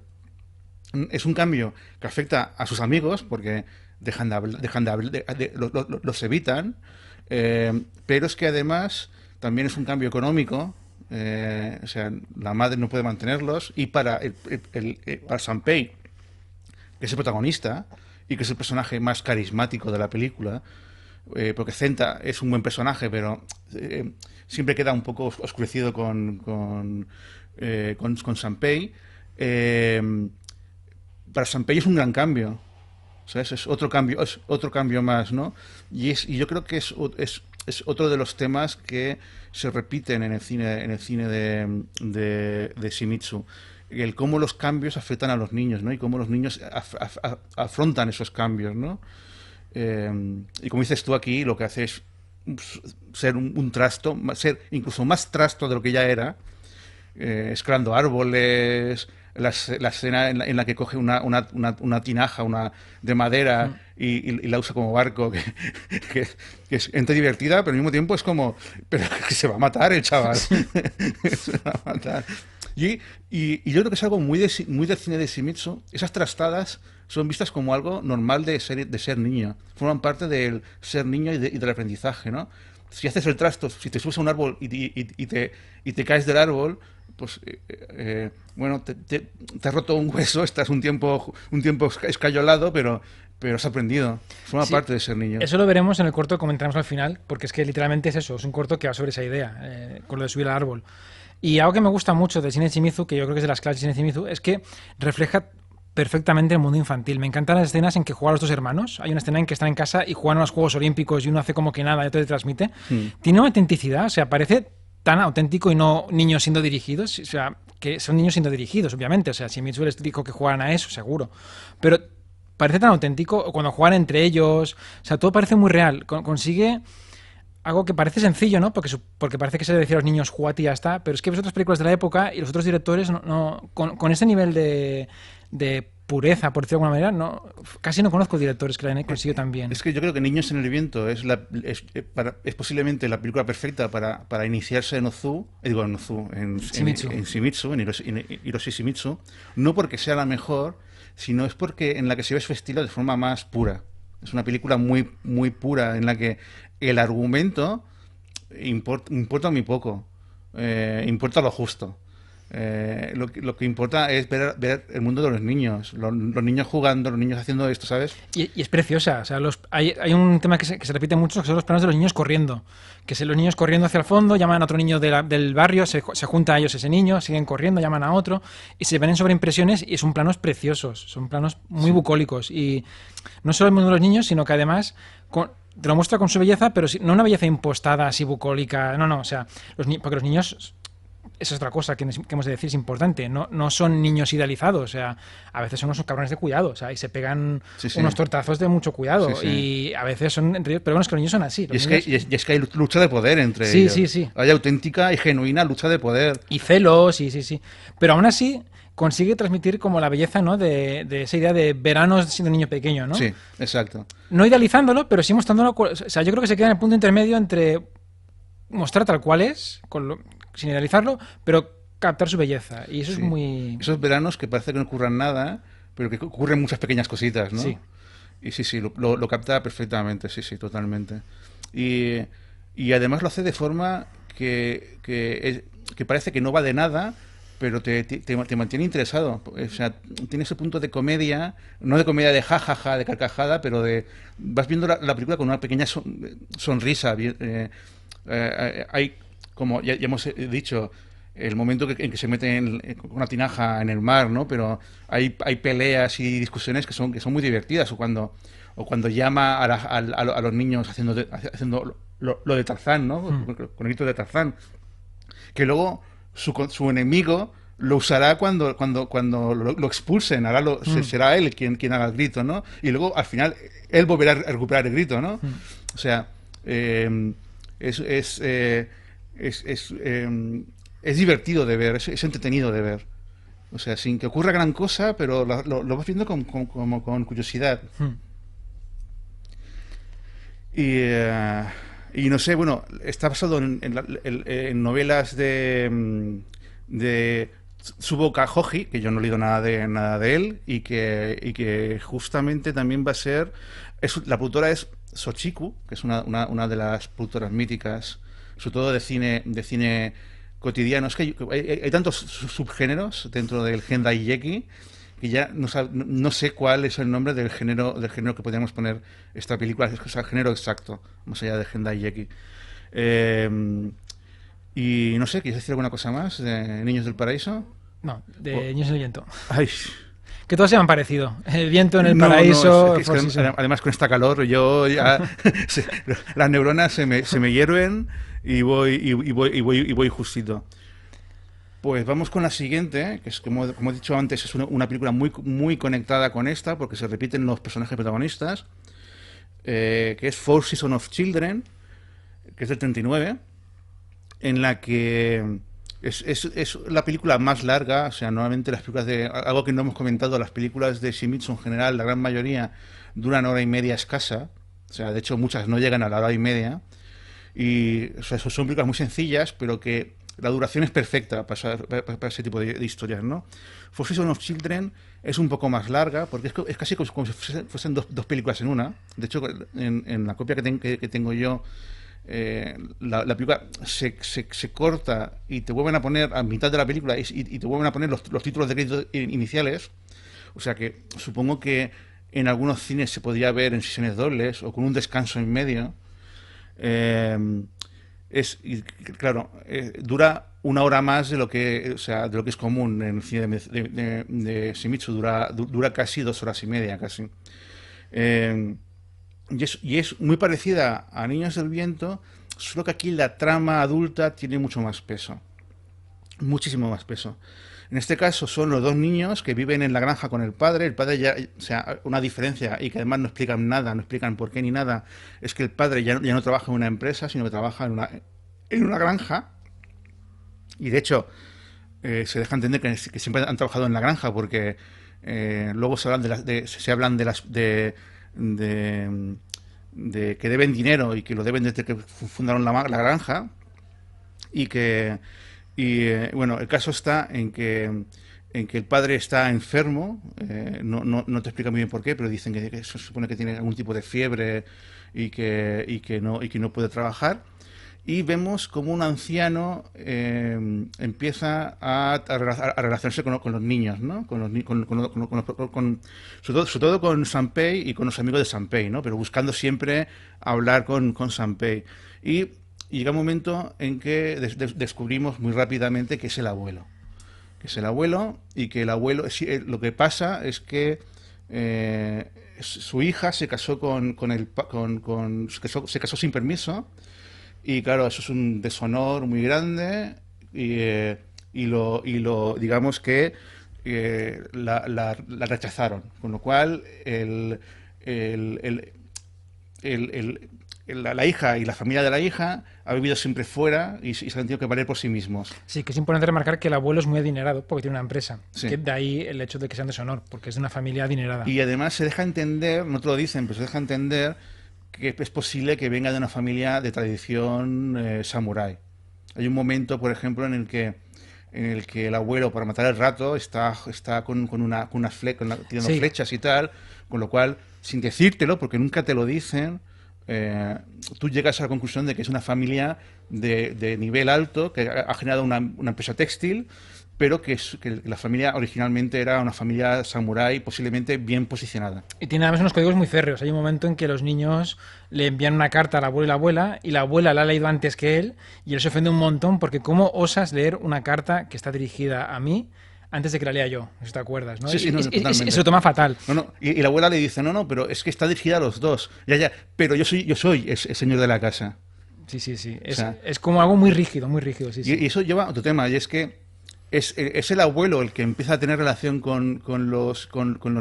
A: Es un cambio que afecta a sus amigos porque los evitan, pero es que además también es un cambio económico. O sea, la madre no puede mantenerlos y para Sanpei, que es el protagonista y que es el personaje más carismático de la película, porque Zenta es un buen personaje, pero siempre queda un poco oscurecido con Sanpei. Para Sanpei es un gran cambio, ¿sabes? Es otro cambio más, ¿no? Y yo creo que es otro de los temas que se repiten en el cine de Shimizu, el cómo los cambios afectan a los niños, ¿no? Y cómo los niños afrontan esos cambios, ¿no? Y como dices tú aquí, lo que hace es ser un trasto, ser incluso más trasto de lo que ya era, escalando árboles, la escena en la que coge una tinaja de madera y la usa como barco, que es entre divertida, pero al mismo tiempo es como, pero que se va a matar el chaval. Se va a matar. Y yo creo que es algo muy del cine de Shimizu. Esas trastadas son vistas como algo normal de ser niño. Forman parte del ser niño y del aprendizaje, ¿no? Si haces el trasto, si te subes a un árbol y te caes del árbol, pues bueno, te has roto un hueso, estás un tiempo escayolado, pero has aprendido. Forma parte de ser niño.
B: Eso lo veremos en el corto que comentaremos al final, porque es que literalmente es eso, es un corto que va sobre esa idea, con lo de subir al árbol. Y algo que me gusta mucho de cine Shimizu, que yo creo que es de las claves de cine Shimizu, es que refleja perfectamente el mundo infantil. Me encantan las escenas en que juegan los dos hermanos. Hay una escena en que están en casa y juegan a los Juegos Olímpicos y uno hace como que nada y otro te transmite. Tiene una autenticidad, o sea, parece tan auténtico y no niños siendo dirigidos, o sea, que son niños siendo dirigidos, obviamente. O sea, Shimizu les dijo que jugaran a eso, seguro. Pero parece tan auténtico cuando juegan entre ellos. O sea, todo parece muy real. Consigue algo que parece sencillo, ¿no? Porque parece que se le decía a los niños, jugad y ya está. Pero es que ves otras películas de la época y los otros directores con ese nivel de pureza, por decirlo de alguna manera, casi no conozco directores que la hayan conseguido tan bien.
A: Es que yo creo que Niños en el viento es posiblemente la película perfecta para iniciarse en Ozu, en Shimizu, en Hiroshi Shimizu, no porque sea la mejor, sino es porque en la que se ve su estilo de forma más pura. Es una película muy, muy pura en la que el argumento importa muy poco, importa lo justo. Lo que importa es ver el mundo de los niños, los niños jugando, los niños haciendo esto, ¿sabes?
B: Y es preciosa. O sea, hay un tema que se repite mucho, que son los planos de los niños corriendo. Los niños corriendo hacia el fondo, llaman a otro niño del barrio, se junta a ellos ese niño, siguen corriendo, llaman a otro, y se ven en sobreimpresiones y son planos preciosos, son planos muy bucólicos. Y no solo el mundo de los niños, sino que además te lo muestra con su belleza, pero no una belleza impostada, así bucólica, no, o sea, porque los niños... Esa es otra cosa que hemos de decir, es importante. No son niños idealizados, o sea, a veces son unos cabrones de cuidado, o sea, y se pegan unos tortazos de mucho cuidado. Y a veces son entre ellos, pero bueno, es que los niños son así.
A: Y es que hay lucha de poder entre ellos.
B: Sí.
A: Hay auténtica y genuina lucha de poder.
B: Y celos, sí. Pero aún así consigue transmitir como la belleza, ¿no? De esa idea de veranos siendo niño pequeño, ¿no?
A: Sí, exacto.
B: No idealizándolo, pero sí mostrándolo. O sea, yo creo que se queda en el punto intermedio entre mostrar tal cual es, sin idealizarlo, pero captar su belleza. Y eso es
A: Sí.
B: muy...
A: Esos veranos que parece que no ocurran nada, pero que ocurren muchas pequeñas cositas, ¿no?
B: Sí.
A: Y sí, sí, lo capta perfectamente, sí, sí, totalmente. Y, y además lo hace de forma que parece que no va de nada, pero te mantiene interesado. O sea, tiene ese punto de comedia, no de comedia de jajaja, de carcajada, pero de vas viendo la película con una pequeña sonrisa. Hay, como ya hemos dicho, el momento en que se mete con una tinaja en el mar, ¿no? Pero hay peleas y discusiones que son muy divertidas, o cuando llama a los niños haciendo lo de Tarzán, ¿no?
B: Mm.
A: Con el grito de Tarzán, que luego su enemigo lo usará cuando lo expulsen, ahora
B: Mm.
A: será él quien haga el grito, ¿no? Y luego al final él volverá a recuperar el grito, ¿no?
B: Mm.
A: O sea, eh, es, es, eh, es divertido de ver, es entretenido de ver. O sea, sin que ocurra gran cosa, pero lo vas viendo con curiosidad.
B: Mm.
A: Y, y no sé, bueno, está basado en novelas de Tsuboka Hoji, que yo no he leído nada de él, y que justamente también va a ser. La productora es Sochiku, que es una de las productoras míticas, sobre todo de cine cotidiano. Es que hay tantos subgéneros dentro del Gendai Yeki que ya no sé cuál es el nombre del género que podríamos poner esta película, es el género exacto, más allá de Gendai Yeki. Eh, y no sé, ¿quieres decir alguna cosa más de Niños del Paraíso?
B: No,
A: O-
B: de Niños en el viento.
A: Ay,
B: Que todos se me han parecido. El viento en el
A: no, no,
B: paraíso,
A: es que
B: Four Seasons.
A: además con esta calor yo ya las neuronas se me hierven y voy justito. Pues vamos con la siguiente, que es como he dicho antes, es una película muy, muy conectada con esta, porque se repiten los personajes protagonistas, que es Four Seasons of Children, que es del 39, en la que es la película más larga. O sea, normalmente las películas algo que no hemos comentado, las películas de Shimizu en general, la gran mayoría duran hora y media escasa. O sea, de hecho muchas no llegan a la hora y media. Y o sea, son películas muy sencillas, pero que la duración es perfecta para ese tipo de historias, ¿no? For Season of Children es un poco más larga, porque es casi como si fuesen dos películas en una. De hecho, en la copia que tengo yo, la película se corta y te vuelven a poner a mitad de la película y te vuelven a poner los títulos de crédito iniciales. O sea que supongo que en algunos cines se podría ver en sesiones dobles o con un descanso en medio. Eh, y, claro, dura una hora más de lo que es común en el cine de Shimizu. Dura casi 2 horas y media, casi. Eh, y es muy parecida a Niños del Viento, solo que aquí la trama adulta tiene mucho más peso, muchísimo más peso. En este caso son los dos niños que viven en la granja con el padre. El padre ya, o sea, una diferencia, y que además no explican nada, no explican por qué ni nada, es que el padre ya no trabaja en una empresa, sino que trabaja en una granja. Y de hecho, se deja entender que siempre han trabajado en la granja, porque luego se hablan de que deben dinero y que lo deben desde que fundaron la granja. Bueno, el caso está en que el padre está enfermo. No te explica muy bien por qué, pero dicen que se supone que tiene algún tipo de fiebre y que no puede trabajar. Y vemos como un anciano empieza a relacionarse con los niños, ¿no? Sobre todo con Sanpei y con los amigos de Sanpei, ¿no? Pero buscando siempre hablar con Sanpei. Y llega un momento en que descubrimos muy rápidamente que es el abuelo. Que es el abuelo, y que el abuelo. Lo que pasa es que su hija se casó se casó sin permiso. Y claro, eso es un deshonor muy grande. Y digamos que la rechazaron. Con lo cual, el, el, la hija y la familia de la hija ha vivido siempre fuera y se han tenido que valer por sí mismos.
B: Sí, que es importante remarcar que el abuelo es muy adinerado porque tiene una empresa.
A: Sí.
B: Que de ahí el hecho de que sea un deshonor, porque es de una familia adinerada.
A: Y además se deja entender, no te lo dicen, pero se deja entender que es posible que venga de una familia de tradición samurái. Hay un momento, por ejemplo, en el que en el que el abuelo, para matar al rato, está tirando
B: Sí.
A: flechas y tal, con lo cual, sin decírtelo, porque nunca te lo dicen, eh, tú llegas a la conclusión de que es una familia de nivel alto, que ha generado una empresa textil, pero que la familia originalmente era una familia samurái, posiblemente bien posicionada.
B: Y tiene además unos códigos muy férreos. Hay un momento en que los niños le envían una carta al abuelo y la abuela la ha leído antes que él, y él se ofende un montón porque ¿cómo osas leer una carta que está dirigida a mí antes de que la lea yo? No sé si te acuerdas, ¿no?
A: Sí, sí, no,
B: Se
A: totalmente.
B: lo toma fatal.
A: No, no, y la abuela le dice, no, no, pero es que está dirigida a los dos. Ya, ya, pero yo soy el señor de la casa.
B: Sí, sí, sí.
A: O sea,
B: Es como algo muy rígido, sí, sí.
A: y eso lleva a otro tema, y es que es el abuelo el que empieza a tener relación con los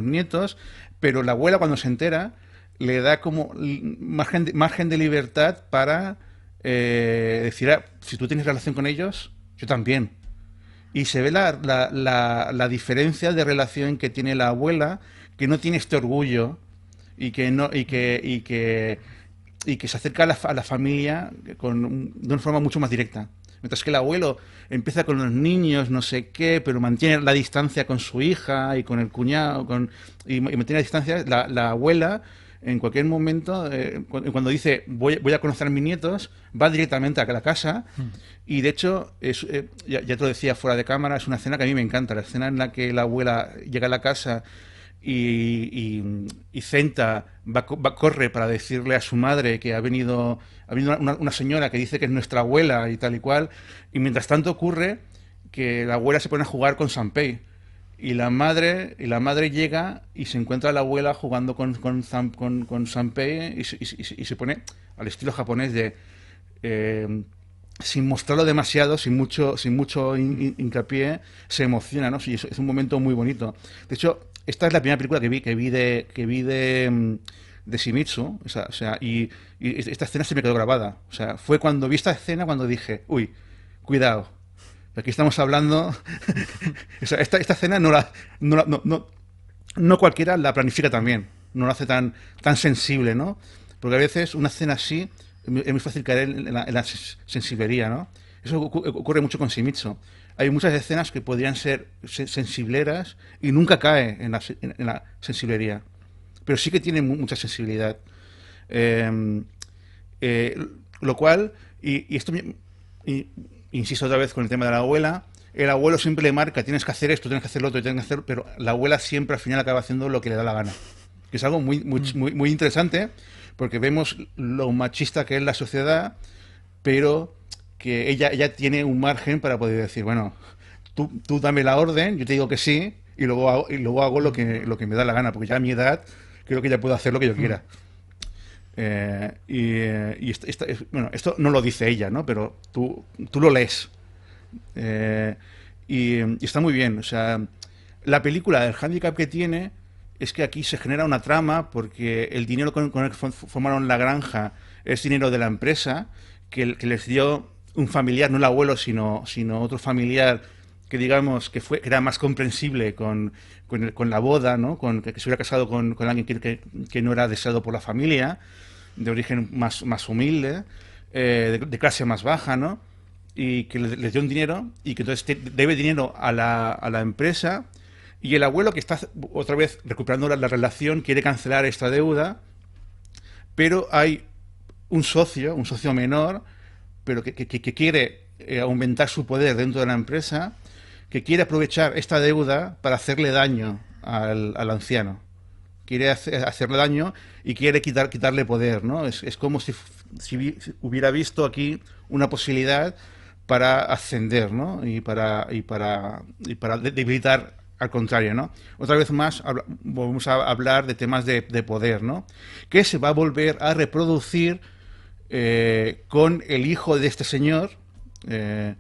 A: nietos, pero la abuela cuando se entera le da como margen de libertad para decir, "Ah, si tú tienes relación con ellos, yo también". Y se ve la diferencia de relación que tiene la abuela, que no tiene este orgullo y que no y que se acerca a la familia de una forma mucho más directa. Mientras que el abuelo empieza con los niños, no sé qué, pero mantiene la distancia con su hija y con el cuñado, y mantiene la distancia, la abuela en cualquier momento, cuando dice voy a conocer a mis nietos, va directamente a la casa. Y de hecho, ya te lo decía fuera de cámara, es una escena que a mí me encanta, la escena en la que la abuela llega a la casa y Zenta corre para decirle a su madre que ha venido una señora que dice que es nuestra abuela y tal y cual, y mientras tanto ocurre que la abuela se pone a jugar con Sanpei. Y la madre llega y se encuentra a la abuela jugando con Sanpei y se pone al estilo japonés de sin mostrarlo demasiado, sin mucho hincapié, se emociona, ¿no? Sí, es un momento muy bonito. De hecho, esta es la primera película que vi de Shimizu, o sea, y esta escena se me quedó grabada. O sea, fue cuando vi esta escena cuando dije, uy, cuidado, aquí estamos hablando. O sea, esta escena no cualquiera la planifica también, no la hace tan sensible, ¿no? Porque a veces una escena así es muy fácil caer en la sensiblería, ¿no? Eso ocurre mucho con Shimizu. Hay muchas escenas que podrían ser sensibleras y nunca cae en la sensiblería, pero sí que tiene mucha sensibilidad. Eh, eh, lo cual, y esto, y- insisto otra vez con el tema de la abuela, el abuelo siempre le marca, tienes que hacer esto, tienes que hacer lo otro, tienes que hacer, pero la abuela siempre al final acaba haciendo lo que le da la gana. Que es algo muy interesante, porque vemos lo machista que es la sociedad, pero que ella tiene un margen para poder decir, bueno, tú dame la orden, yo te digo que sí, y luego hago lo que me da la gana, porque ya a mi edad creo que ya puedo hacer lo que yo quiera. Bueno, esto no lo dice ella, ¿no? Pero tú lo lees. Eh, y está muy bien. O sea, la película, el hándicap que tiene es que aquí se genera una trama porque el dinero con el que formaron la granja es dinero de la empresa que les dio un familiar, no el abuelo, sino otro familiar que digamos que era más comprensible con la boda, ¿no? Que se hubiera casado con alguien que no era deseado por la familia, de origen más humilde, de clase más baja, ¿no? Y que les dio un dinero y que entonces debe dinero a la empresa, y el abuelo, que está otra vez recuperando la relación, quiere cancelar esta deuda, pero hay un socio menor, pero que quiere aumentar su poder dentro de la empresa, que quiere aprovechar esta deuda para hacerle daño al anciano. Quiere hacerle daño y quiere quitarle poder, ¿no? Es como si hubiera visto aquí una posibilidad para ascender, ¿no? Y para debilitar al contrario, ¿no? Otra vez más volvemos a hablar de temas de poder, ¿no? Que se va a volver a reproducir con el hijo de este señor, eh,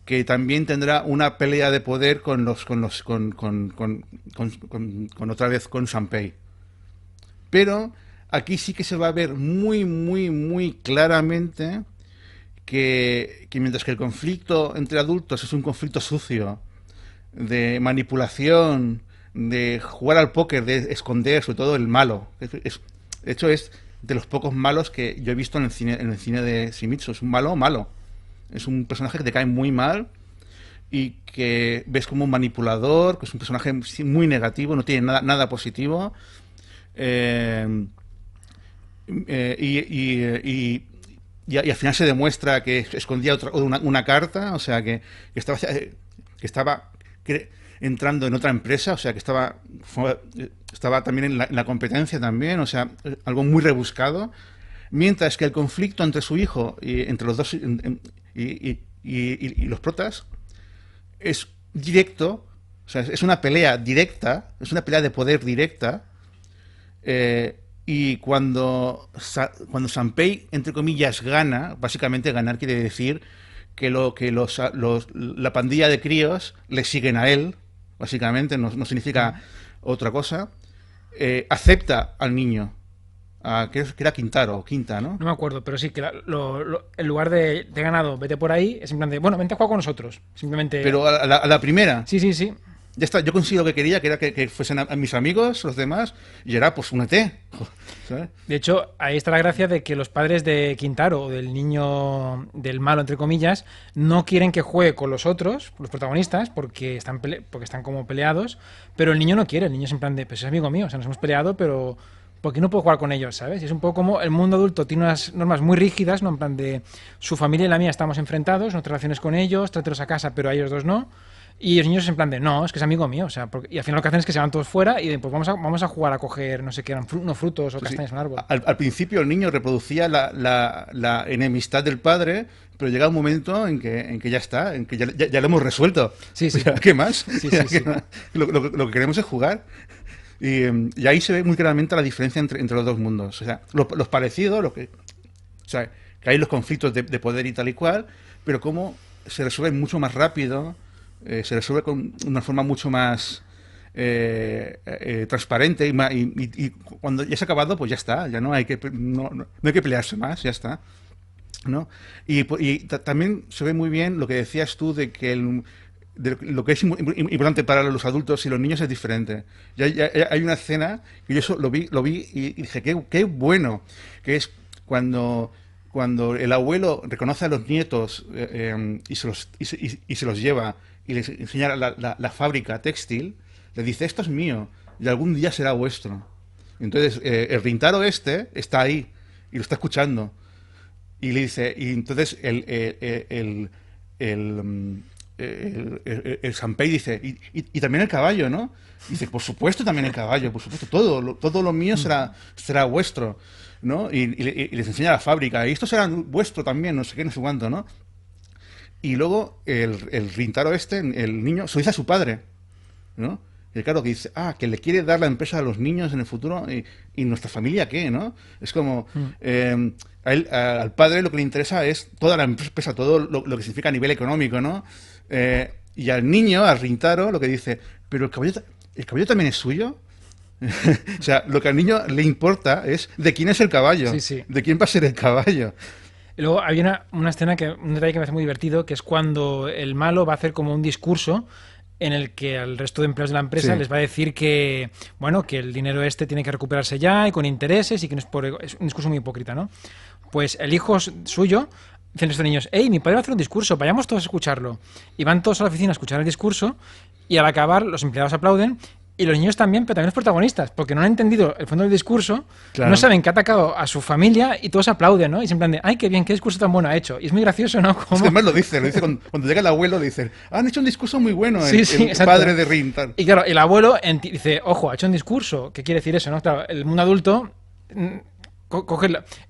A: que también tendrá una pelea de poder con otra vez con Sanpei. Pero aquí sí que se va a ver muy, muy, muy claramente que mientras que el conflicto entre adultos es un conflicto sucio, de manipulación, de jugar al póker, de esconder, sobre todo el malo. De hecho, es de los pocos malos que yo he visto en el cine de Shimizu. Es un malo malo. Es un personaje que te cae muy mal, y que ves como un manipulador, que es un personaje muy negativo, no tiene nada positivo. Y al final se demuestra que escondía una carta, o sea, que estaba entrando en otra empresa, o sea, que estaba también en la competencia también, o sea, algo muy rebuscado. Mientras que el conflicto entre su hijo y entre los dos y los protas es directo, o sea, es una pelea directa, es una pelea de poder directa. Y cuando Sanpei, entre comillas, gana, básicamente ganar quiere decir que la pandilla de críos le siguen a él, básicamente, no significa otra cosa, acepta al niño, que era Quintaro o Quinta, ¿no?
B: No me acuerdo, pero sí, que en lugar de ganado, vete por ahí, es en plan de, bueno, vente a jugar con nosotros. Simplemente.
A: Pero a la primera.
B: Sí, sí, sí.
A: Ya está, yo consigo lo que quería, que era que fuesen a mis amigos, los demás, y era pues únete. ¿Sabes?
B: De hecho, ahí está la gracia de que los padres de Quintaro, o del niño del malo, entre comillas, no quieren que juegue con los otros, los protagonistas, porque están como peleados, pero el niño no quiere, el niño es en plan de, pues es amigo mío, o sea, nos hemos peleado, pero ¿por qué no puedo jugar con ellos, sabes? Y es un poco como el mundo adulto tiene unas normas muy rígidas, ¿no? En plan de, su familia y la mía estamos enfrentados, no te relaciones con ellos, trátelos a casa, pero a ellos dos no. Y los niños en plan de, no, es que es amigo mío, o sea, y al final lo que hacen es que se van todos fuera y pues vamos a jugar a coger, no sé qué eran, unos frutos o castañas en un árbol.
A: Al principio el niño reproducía la enemistad del padre, pero llega un momento en que ya está, en que ya lo hemos resuelto.
B: Sí, sí.
A: O sea, ¿qué más?
B: Sí, sí, sí.
A: Lo que queremos es jugar. Y ahí se ve muy claramente la diferencia entre los dos mundos. O sea, los parecidos, o sea, que hay los conflictos de poder y tal y cual, pero cómo se resuelven mucho más rápido, se resuelve con una forma mucho más transparente y cuando ya se ha acabado, pues ya está, ya no hay que pelearse más, ya está. ¿No? Y también se ve muy bien lo que decías tú de que lo que es importante para los adultos y los niños es diferente. Ya hay una escena que yo lo vi y dije, qué bueno, que es cuando el abuelo reconoce a los nietos y se los lleva y les enseña la fábrica textil, le dice, esto es mío y algún día será vuestro. Entonces, el Rintaro está ahí y lo está escuchando. Y le dice, y entonces el Sanpei dice, y también el caballo, ¿no? Y dice, por supuesto también el caballo, por supuesto, todo lo mío será vuestro, ¿no? Y les enseña la fábrica, y esto será vuestro también, no sé qué, no sé cuánto, ¿no? Y luego el Rintaro el niño, se lo dice a su padre, ¿no? Y claro, que dice, que le quiere dar la empresa a los niños en el futuro, y nuestra familia, ¿qué, no? Es como, al padre lo que le interesa es toda la empresa, todo lo que significa a nivel económico, ¿no? Y al niño, al Rintaro, lo que dice, pero el caballo también es suyo. O sea, lo que al niño le importa es de quién es el caballo,
B: Sí, sí.
A: de quién va a ser el caballo.
B: Y luego había una escena, un detalle que me hace muy divertido, que es cuando el malo va a hacer como un discurso en el que al resto de empleados de la empresa les va a decir que, bueno, que el dinero tiene que recuperarse ya y con intereses y que no es un discurso muy hipócrita, ¿no? Pues el hijo suyo dicen estos niños, hey, mi padre va a hacer un discurso, vayamos todos a escucharlo. Y van todos a la oficina a escuchar el discurso y al acabar los empleados aplauden y los niños también, pero también los protagonistas, porque no han entendido el fondo del discurso,
A: claro.
B: No saben que ha atacado a su familia y todos aplauden, ¿no? Y se en plan de, ay, qué bien, qué discurso tan bueno ha hecho. Y es muy gracioso, ¿no?
A: Es que además lo dice cuando llega el abuelo, le dicen, han hecho un discurso muy bueno, el padre de Rin.
B: Y claro, el abuelo dice, ojo, ha hecho un discurso. ¿Qué quiere decir eso, no? Claro, el mundo adulto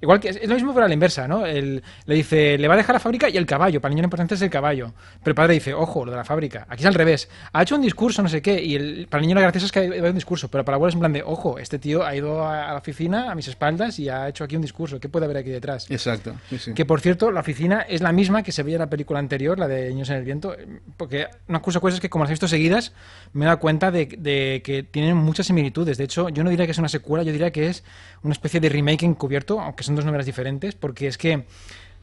B: igual que es lo mismo pero a la inversa, ¿no? Le dice, le va a dejar la fábrica y el caballo, para el niño lo importante es el caballo, pero el padre dice, ojo, lo de la fábrica, aquí es al revés, ha hecho un discurso, no sé qué, y para el niño lo gracioso es que ha hecho un discurso, pero para el abuelo es en plan de, ojo, este tío ha ido a la oficina a mis espaldas y ha hecho aquí un discurso, ¿qué puede haber aquí detrás?
A: Exacto, sí.
B: Que por cierto, la oficina es la misma que se veía en la película anterior, la de Niños en el Viento, porque una cosa es que como las he visto seguidas, me he dado cuenta de que tienen muchas similitudes. De hecho, yo no diría que es una secuela, yo diría que es una especie de remake encubierto, aunque son dos novelas diferentes, porque es que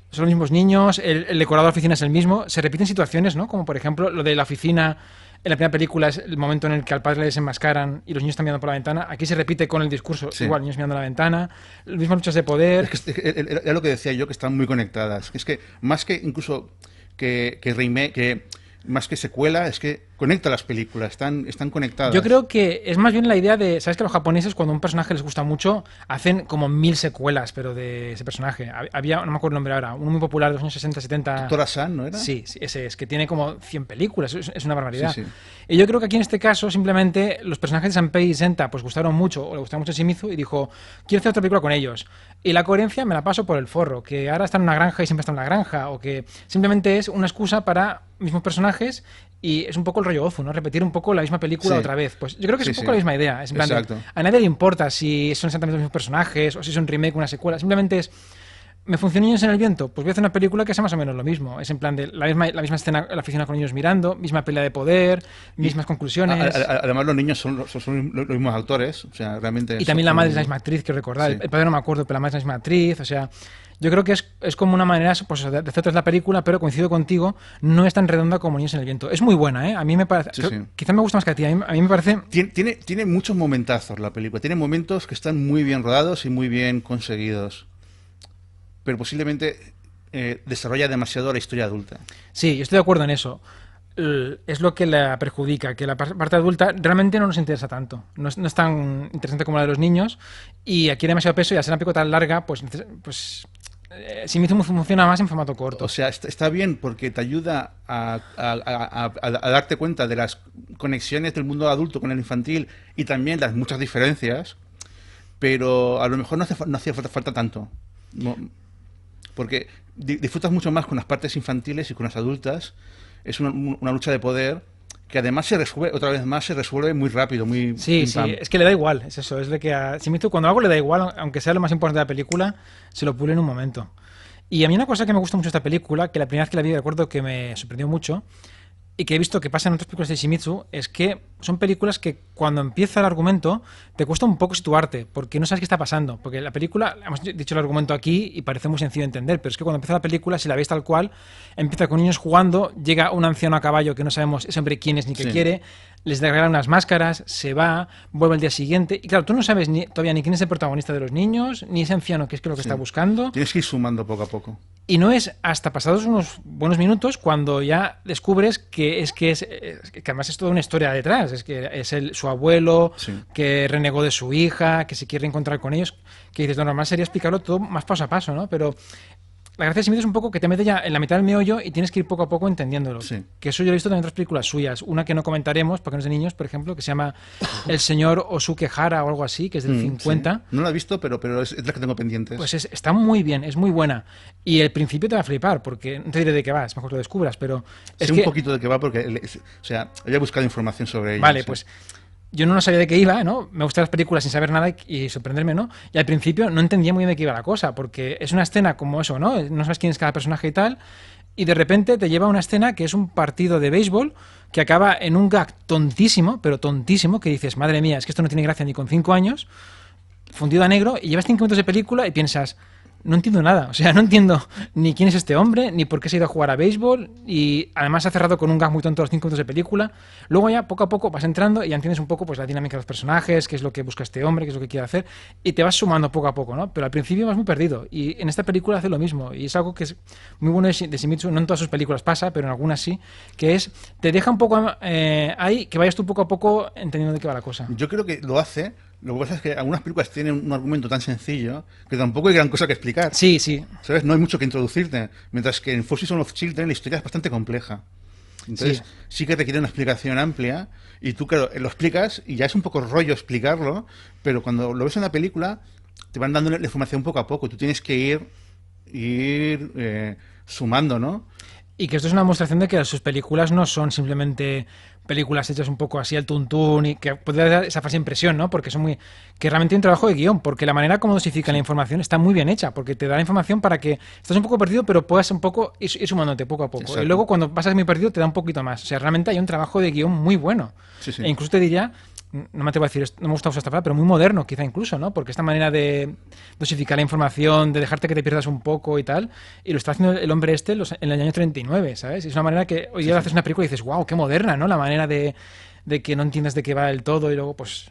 B: son los mismos niños, el decorado de la oficina es el mismo, se repiten situaciones, ¿no? Como por ejemplo lo de la oficina en la primera película es el momento en el que al padre le desenmascaran y los niños están mirando por la ventana. Aquí se repite con el discurso, igual, niños mirando a la ventana, las mismas luchas de poder.
A: Es que era lo que decía yo, que están muy conectadas. Es que más que incluso que remake, que más que secuela, es que conecta las películas, están conectadas.
B: Yo creo que es más bien la idea de, ¿sabes que a los japoneses cuando un personaje les gusta mucho hacen como 1000 secuelas, pero de ese personaje? Había, no me acuerdo el nombre ahora, uno muy popular de los años 60, 70.
A: Doctora San, ¿no era?
B: Sí, sí, ese es, que tiene como 100 películas, es una barbaridad.
A: Sí, sí.
B: Y yo creo que aquí en este caso simplemente los personajes de Sanpei y Senta pues gustaron mucho, o le gustaron mucho a Shimizu y dijo, quiero hacer otra película con ellos. Y la coherencia me la paso por el forro, que ahora está en una granja y siempre está en la granja, o que simplemente es una excusa para mismos personajes y es un poco el rollo Ozu, ¿no? Repetir un poco la misma película
A: Sí.
B: otra vez. Pues yo creo que es
A: Sí,
B: un poco
A: sí.
B: la misma idea. Es en plan de,
A: Exacto.
B: a nadie le importa si son exactamente los mismos personajes o si es un remake o una secuela. Simplemente es, ¿me funcionó Niños en el Viento? Pues voy a hacer una película que sea más o menos lo mismo. Es en plan de la misma escena, la oficina con niños mirando, misma pelea de poder, mismas conclusiones.
A: Además, los niños son los mismos actores, o sea, realmente...
B: Y también la
A: son-
B: madre es la misma actriz, quiero recordar.
A: Sí.
B: El padre no me acuerdo, pero la madre es la misma actriz. O sea, yo creo que es como una manera pues, de hacer otra vez la película, pero coincido contigo, no es tan redonda como Niños en el Viento. Es muy buena, ¿eh? A mí me parece...
A: Sí, sí.
B: Quizá me gusta más que a ti. A mí me parece...
A: Tiene muchos momentazos la película, tiene momentos que están muy bien rodados y muy bien conseguidos, pero posiblemente desarrolla demasiado la historia adulta.
B: Sí, yo estoy de acuerdo en eso. Es lo que la perjudica, que la parte adulta realmente no nos interesa tanto. No es tan interesante como la de los niños. Y aquí hay demasiado peso y al ser una película tan larga, pues Shimizu funciona más en formato corto.
A: O sea, está bien porque te ayuda a darte cuenta de las conexiones del mundo adulto con el infantil y también las muchas diferencias, pero a lo mejor no hacía falta tanto. No, porque disfrutas mucho más con las partes infantiles y con las adultas. Es una lucha de poder que además se resuelve muy rápido, muy
B: Sí,
A: pim,
B: sí,
A: pam.
B: es que le da igual, es eso, es de que a Shimizu cuando algo le da igual, aunque sea lo más importante de la película, se lo pule en un momento. Y a mí una cosa que me gusta mucho de esta película, que la primera vez que la vi recuerdo que me sorprendió mucho, y que he visto que pasa en otras películas de Shimizu, es que son películas que cuando empieza el argumento te cuesta un poco situarte, porque no sabes qué está pasando. Porque la película, hemos dicho el argumento aquí y parece muy sencillo de entender, pero es que cuando empieza la película, si la veis tal cual, empieza con niños jugando, llega un anciano a caballo que no sabemos ese hombre quién es ni qué
A: Sí.
B: quiere, les regalan unas máscaras, se va, vuelve el día siguiente, y claro, tú no sabes todavía ni quién es el protagonista de los niños, ni ese anciano que es lo que
A: Sí.
B: está buscando.
A: Tienes que ir sumando poco a poco.
B: Y no es hasta pasados unos buenos minutos cuando ya descubres que además es toda una historia detrás. Es que es su abuelo
A: Sí.
B: que renegó de su hija, que se quiere encontrar con ellos. Que dices, lo normal sería explicarlo todo más paso a paso, ¿no? Pero la gracia de Smith es un poco que te mete ya en la mitad del meollo y tienes que ir poco a poco entendiéndolo.
A: Sí.
B: Que eso yo lo he visto también en otras películas suyas. Una que no comentaremos, porque no es de niños, por ejemplo, que se llama El señor Osuke Hara o algo así, que es del 50.
A: Sí. No la he visto, pero es la que tengo pendientes.
B: Pues está muy bien, es muy buena. Y el principio te va a flipar, porque no te diré de qué va, es mejor que lo descubras, pero es
A: sé
B: que...
A: un poquito de qué va porque, o sea, había buscado información sobre ella.
B: Vale,
A: sí.
B: pues yo no sabía de qué iba, ¿no? Me gustan las películas sin saber nada y sorprenderme, ¿no? Y al principio no entendía muy bien de qué iba la cosa, porque es una escena como eso, ¿no? No sabes quién es cada personaje y tal, y de repente te lleva a una escena que es un partido de béisbol que acaba en un gag tontísimo, pero tontísimo, que dices, madre mía, es que esto no tiene gracia ni con 5 años, fundido a negro, y llevas 5 minutos de película y piensas, no entiendo nada, o sea, no entiendo ni quién es este hombre, ni por qué se ha ido a jugar a béisbol, y además ha cerrado con un gag muy tonto los 5 minutos de película. Luego ya, poco a poco, vas entrando y ya entiendes un poco pues la dinámica de los personajes, qué es lo que busca este hombre, qué es lo que quiere hacer, y te vas sumando poco a poco, ¿no? Pero al principio vas muy perdido, y en esta película hace lo mismo, y es algo que es muy bueno de Shimizu, no en todas sus películas pasa, pero en algunas sí, que es, te deja un poco ahí, que vayas tú poco a poco entendiendo de qué va la cosa.
A: Yo creo que lo hace. Lo que pasa es que algunas películas tienen un argumento tan sencillo que tampoco hay gran cosa que explicar.
B: Sí, sí.
A: ¿Sabes? No hay mucho que introducirte. Mientras que en Four Seasons of Children la historia es bastante compleja. Entonces, sí que requiere una explicación amplia. Y tú, claro, lo explicas y ya es un poco rollo explicarlo. Pero cuando lo ves en la película, te van dando la información poco a poco. Tú tienes que ir sumando, ¿no?
B: Y que esto es una demostración de que sus películas no son simplemente películas hechas un poco así al tuntún y que puede dar esa falsa impresión, ¿no? Porque son que realmente hay un trabajo de guión, porque la manera como dosifican la información está muy bien hecha, porque te da la información para que estás un poco perdido, pero puedas un poco ir sumándote poco a poco.
A: Exacto.
B: Y luego cuando pasas muy perdido te da un poquito más. O sea, realmente hay un trabajo de guión muy bueno.
A: Sí, sí.
B: E incluso te diría, no me atrevo a decir esto, no me gusta usar esta palabra, pero muy moderno quizá incluso, ¿no? Porque esta manera de dosificar la información, de dejarte que te pierdas un poco y tal, y lo está haciendo el hombre este en el año 39, ¿sabes? Y es una manera que hoy día haces una película y dices, wow, qué moderna, ¿no? La manera de que no entiendas de qué va del todo y luego, pues...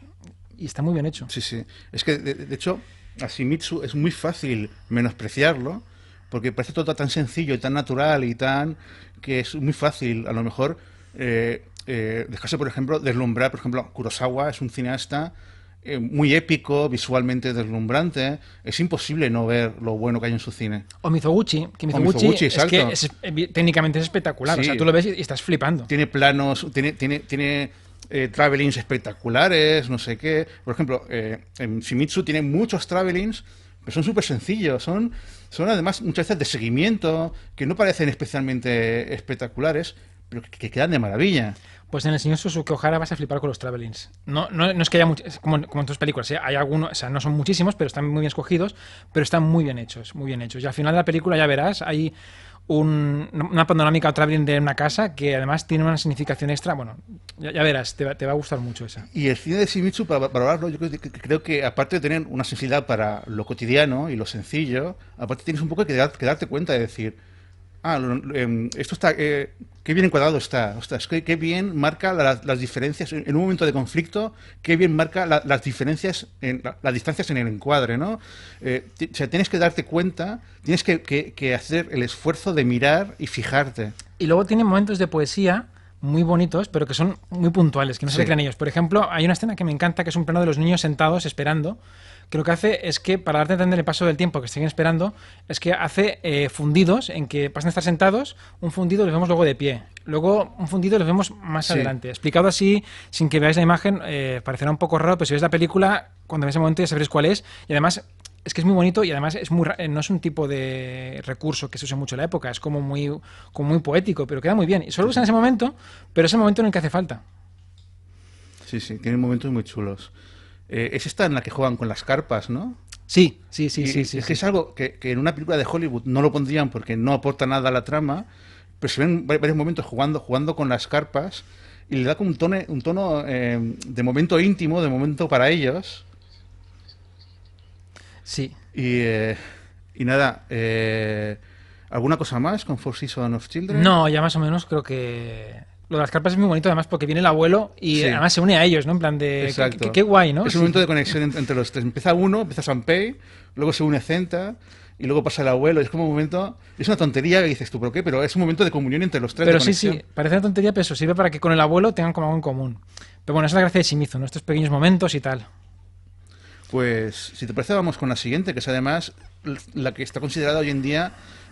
B: Y está muy bien hecho.
A: Sí, sí. Es que, de hecho, a Shimizu es muy fácil menospreciarlo porque parece todo tan sencillo y tan natural y tan... que es muy fácil, a lo mejor, dejarse, por ejemplo, deslumbrar. Por ejemplo, Kurosawa es un cineasta muy épico, visualmente deslumbrante. Es imposible no ver lo bueno que hay en su cine.
B: O Mizoguchi, que
A: O
B: Mizoguchi,
A: Mizoguchi,
B: técnicamente es espectacular.
A: Sí.
B: O sea, tú lo ves y estás flipando.
A: Tiene planos, tiene travelings espectaculares, no sé qué. Por ejemplo, en Shimizu tiene muchos travelings, pero son súper sencillos. Son además muchas veces de seguimiento, que no parecen especialmente espectaculares, pero que quedan de maravilla.
B: Pues en el señor Suzuki Ohara vas a flipar con los travelings. No es que haya muchos, como en tus películas, ¿eh? Hay algunos, o sea, no son muchísimos, pero están muy bien escogidos, pero están muy bien hechos, muy bien hechos. Y al final de la película ya verás, hay una panorámica o traveling de una casa que además tiene una significación extra. Bueno, ya verás, te va a gustar mucho esa.
A: Y el cine de Shimizu, para hablarlo, yo creo que aparte de tener una sensibilidad para lo cotidiano y lo sencillo, aparte tienes un poco que darte cuenta de decir, esto está, qué bien encuadrado está, ostras, qué bien marca las diferencias en un momento de conflicto, qué bien marca las diferencias, las distancias en el encuadre, ¿no? O sea, tienes que darte cuenta, tienes que hacer el esfuerzo de mirar y fijarte.
B: Y luego tiene momentos de poesía muy bonitos, pero que son muy puntuales, que no se le crean ellos. Por ejemplo, hay una escena que me encanta, que es un plano de los niños sentados esperando, que lo que hace es que, para darte a entender el paso del tiempo que siguen esperando, es que hace fundidos en que pasan a estar sentados, un fundido los vemos luego de pie, luego un fundido los vemos más adelante. Explicado así, sin que veáis la imagen, parecerá un poco raro, pero si veis la película, cuando veáis el momento ya sabréis cuál es, y además es que es muy bonito y además no es un tipo de recurso que se usa mucho en la época, es como muy poético, pero queda muy bien. Y solo lo usan en ese momento, pero es el momento en el que hace falta.
A: Sí, tienen momentos muy chulos. Es esta en la que juegan con las carpas, ¿no?
B: Sí.
A: Es que es algo que en una película de Hollywood no lo pondrían porque no aporta nada a la trama, pero se ven varios momentos jugando con las carpas y le da como un tono de momento íntimo, de momento para ellos.
B: Sí.
A: Y nada, ¿alguna cosa más con Four Seasons of Children?
B: No, ya más o menos creo que lo de las carpas es muy bonito, además porque viene el abuelo y además se une a ellos, ¿no? En plan de... Qué guay, ¿no?
A: Es un momento de conexión entre los tres. Empieza Sanpei, luego se une Zenta y luego pasa el abuelo. Es como un momento... Es una tontería que dices tú, ¿pero qué? Pero es un momento de comunión entre los tres.
B: Pero sí, parece una tontería, pero eso sirve para que con el abuelo tengan como algo en común. Pero bueno, esa es la gracia de Shimizu, ¿no? Estos pequeños momentos y tal.
A: Pues, si te parece, vamos con la siguiente, que es además la que está considerada hoy en día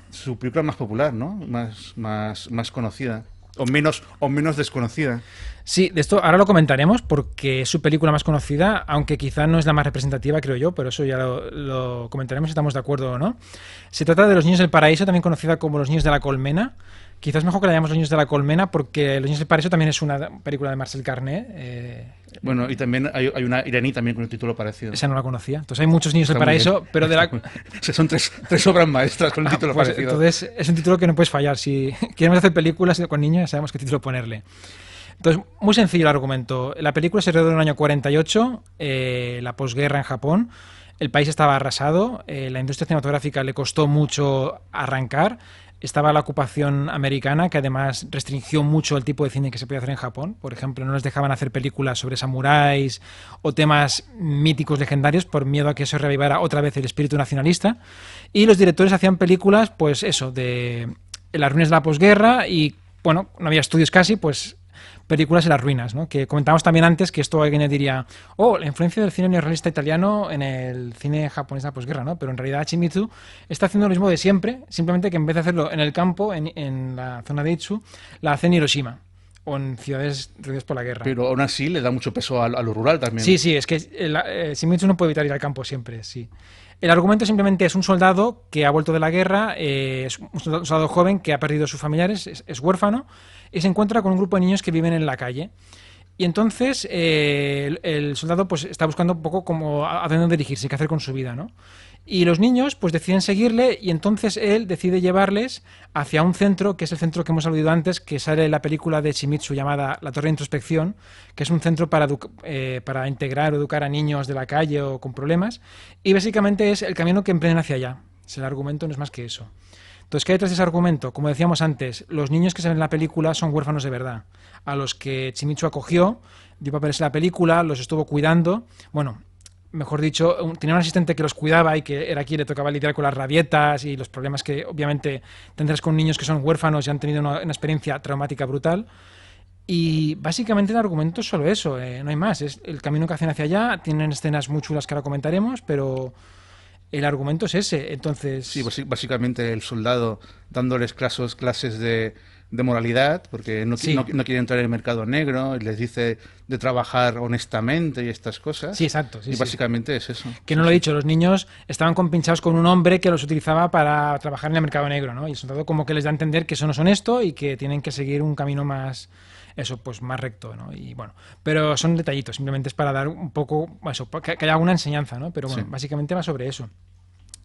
A: su película más popular, ¿no? Más conocida. O menos desconocida.
B: Sí, de esto ahora lo comentaremos porque es su película más conocida, aunque quizá no es la más representativa, creo yo, pero eso ya lo comentaremos si estamos de acuerdo o no. Se trata de Los Niños del Paraíso, también conocida como Los Niños de la Colmena. Quizás mejor que la llamemos Los Niños de la Colmena porque Los Niños del Paraíso también es una película de Marcel Carné.
A: Bueno, y también hay una iraní también con un título parecido.
B: Esa no la conocía. Entonces hay muchos Niños del Paraíso, pero de la...
A: Son tres obras maestras con un título
B: pues,
A: parecido.
B: Entonces es un título que no puedes fallar. Si queremos hacer películas con niños ya sabemos qué título ponerle. Entonces, muy sencillo el argumento. La película se rodó en el año 48, la posguerra en Japón. El país estaba arrasado, la industria cinematográfica le costó mucho arrancar. Estaba la ocupación americana, que además restringió mucho el tipo de cine que se podía hacer en Japón. Por ejemplo, no les dejaban hacer películas sobre samuráis o temas míticos legendarios por miedo a que eso revivara otra vez el espíritu nacionalista. Y los directores hacían películas, pues eso, de las ruinas de la posguerra y, bueno, no había estudios casi, pues películas en las ruinas, ¿no? Que comentábamos también antes que esto alguien diría, la influencia del cine neorrealista italiano en el cine japonés de la posguerra, ¿no? Pero en realidad Shimizu está haciendo lo mismo de siempre, simplemente que en vez de hacerlo en el campo, en la zona de Itsu, la hace en Hiroshima o en ciudades destruidas por la guerra.
A: Pero aún así le da mucho peso a lo rural también.
B: Sí, es que Shimizu no puede evitar ir al campo siempre, sí. El argumento simplemente es un soldado que ha vuelto de la guerra, es un soldado joven que ha perdido a sus familiares, es huérfano, y se encuentra con un grupo de niños que viven en la calle. Y entonces el soldado pues está buscando un poco como a dónde dirigirse, qué hacer con su vida, ¿no? Y los niños pues deciden seguirle y entonces él decide llevarles hacia un centro, que es el centro que hemos aludido antes, que sale en la película de Shimizu llamada La Torre de Introspección, que es un centro para integrar o educar a niños de la calle o con problemas. Y básicamente es el camino que emprenden hacia allá. El argumento no es más que eso. Entonces, ¿qué hay detrás de ese argumento? Como decíamos antes, los niños que se ven en la película son huérfanos de verdad, a los que Shimizu acogió, dio papeles en la película, los estuvo cuidando. Bueno, mejor dicho, tenía un asistente que los cuidaba y que era quien le tocaba lidiar con las rabietas y los problemas que obviamente tendrás con niños que son huérfanos y han tenido una experiencia traumática brutal. Y básicamente el argumento es solo eso, no hay más. Es el camino que hacen hacia allá, tienen escenas muy chulas que ahora comentaremos, pero el argumento es ese.
A: Sí,
B: Entonces,
A: básicamente el soldado dándoles clases de moralidad, porque
B: sí,
A: no quiere entrar en el mercado negro, y les dice de trabajar honestamente y estas cosas.
B: sí, exacto. Sí,
A: Y
B: sí.
A: básicamente es eso.
B: Que
A: Sí,
B: no lo he
A: sí.
B: dicho, los niños estaban compinchados con un hombre que los utilizaba para trabajar en el mercado negro, ¿no? Y el soldado como que les da a entender que eso no son esto y que tienen que seguir un camino más, eso, pues más recto, ¿no? Y bueno, pero son detallitos, simplemente es para dar un poco, eso, que haya alguna enseñanza, ¿no? Pero bueno,
A: Sí.
B: básicamente va sobre eso.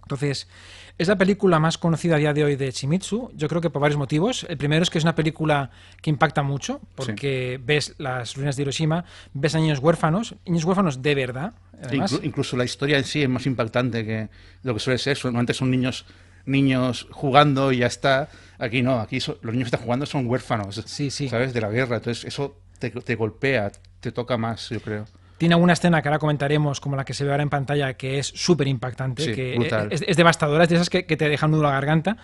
B: Entonces, es la película más conocida a día de hoy de Shimizu, yo creo que por varios motivos. El primero es que es una película que impacta mucho,
A: Sí.
B: porque ves las ruinas de Hiroshima, ves a niños huérfanos de verdad, además.
A: Incluso la historia en sí es más impactante que lo que suele ser. Normalmente son niños jugando y ya está. Aquí no, aquí los niños que están jugando son huérfanos,
B: Sí, sí.
A: ¿sabes? De la guerra. Entonces eso te golpea, te toca más, yo creo.
B: Tiene alguna escena que ahora comentaremos, como la que se ve ahora en pantalla, que es súper impactante,
A: Sí,
B: que
A: brutal.
B: es devastadora, es de esas que te dejan nudo la garganta.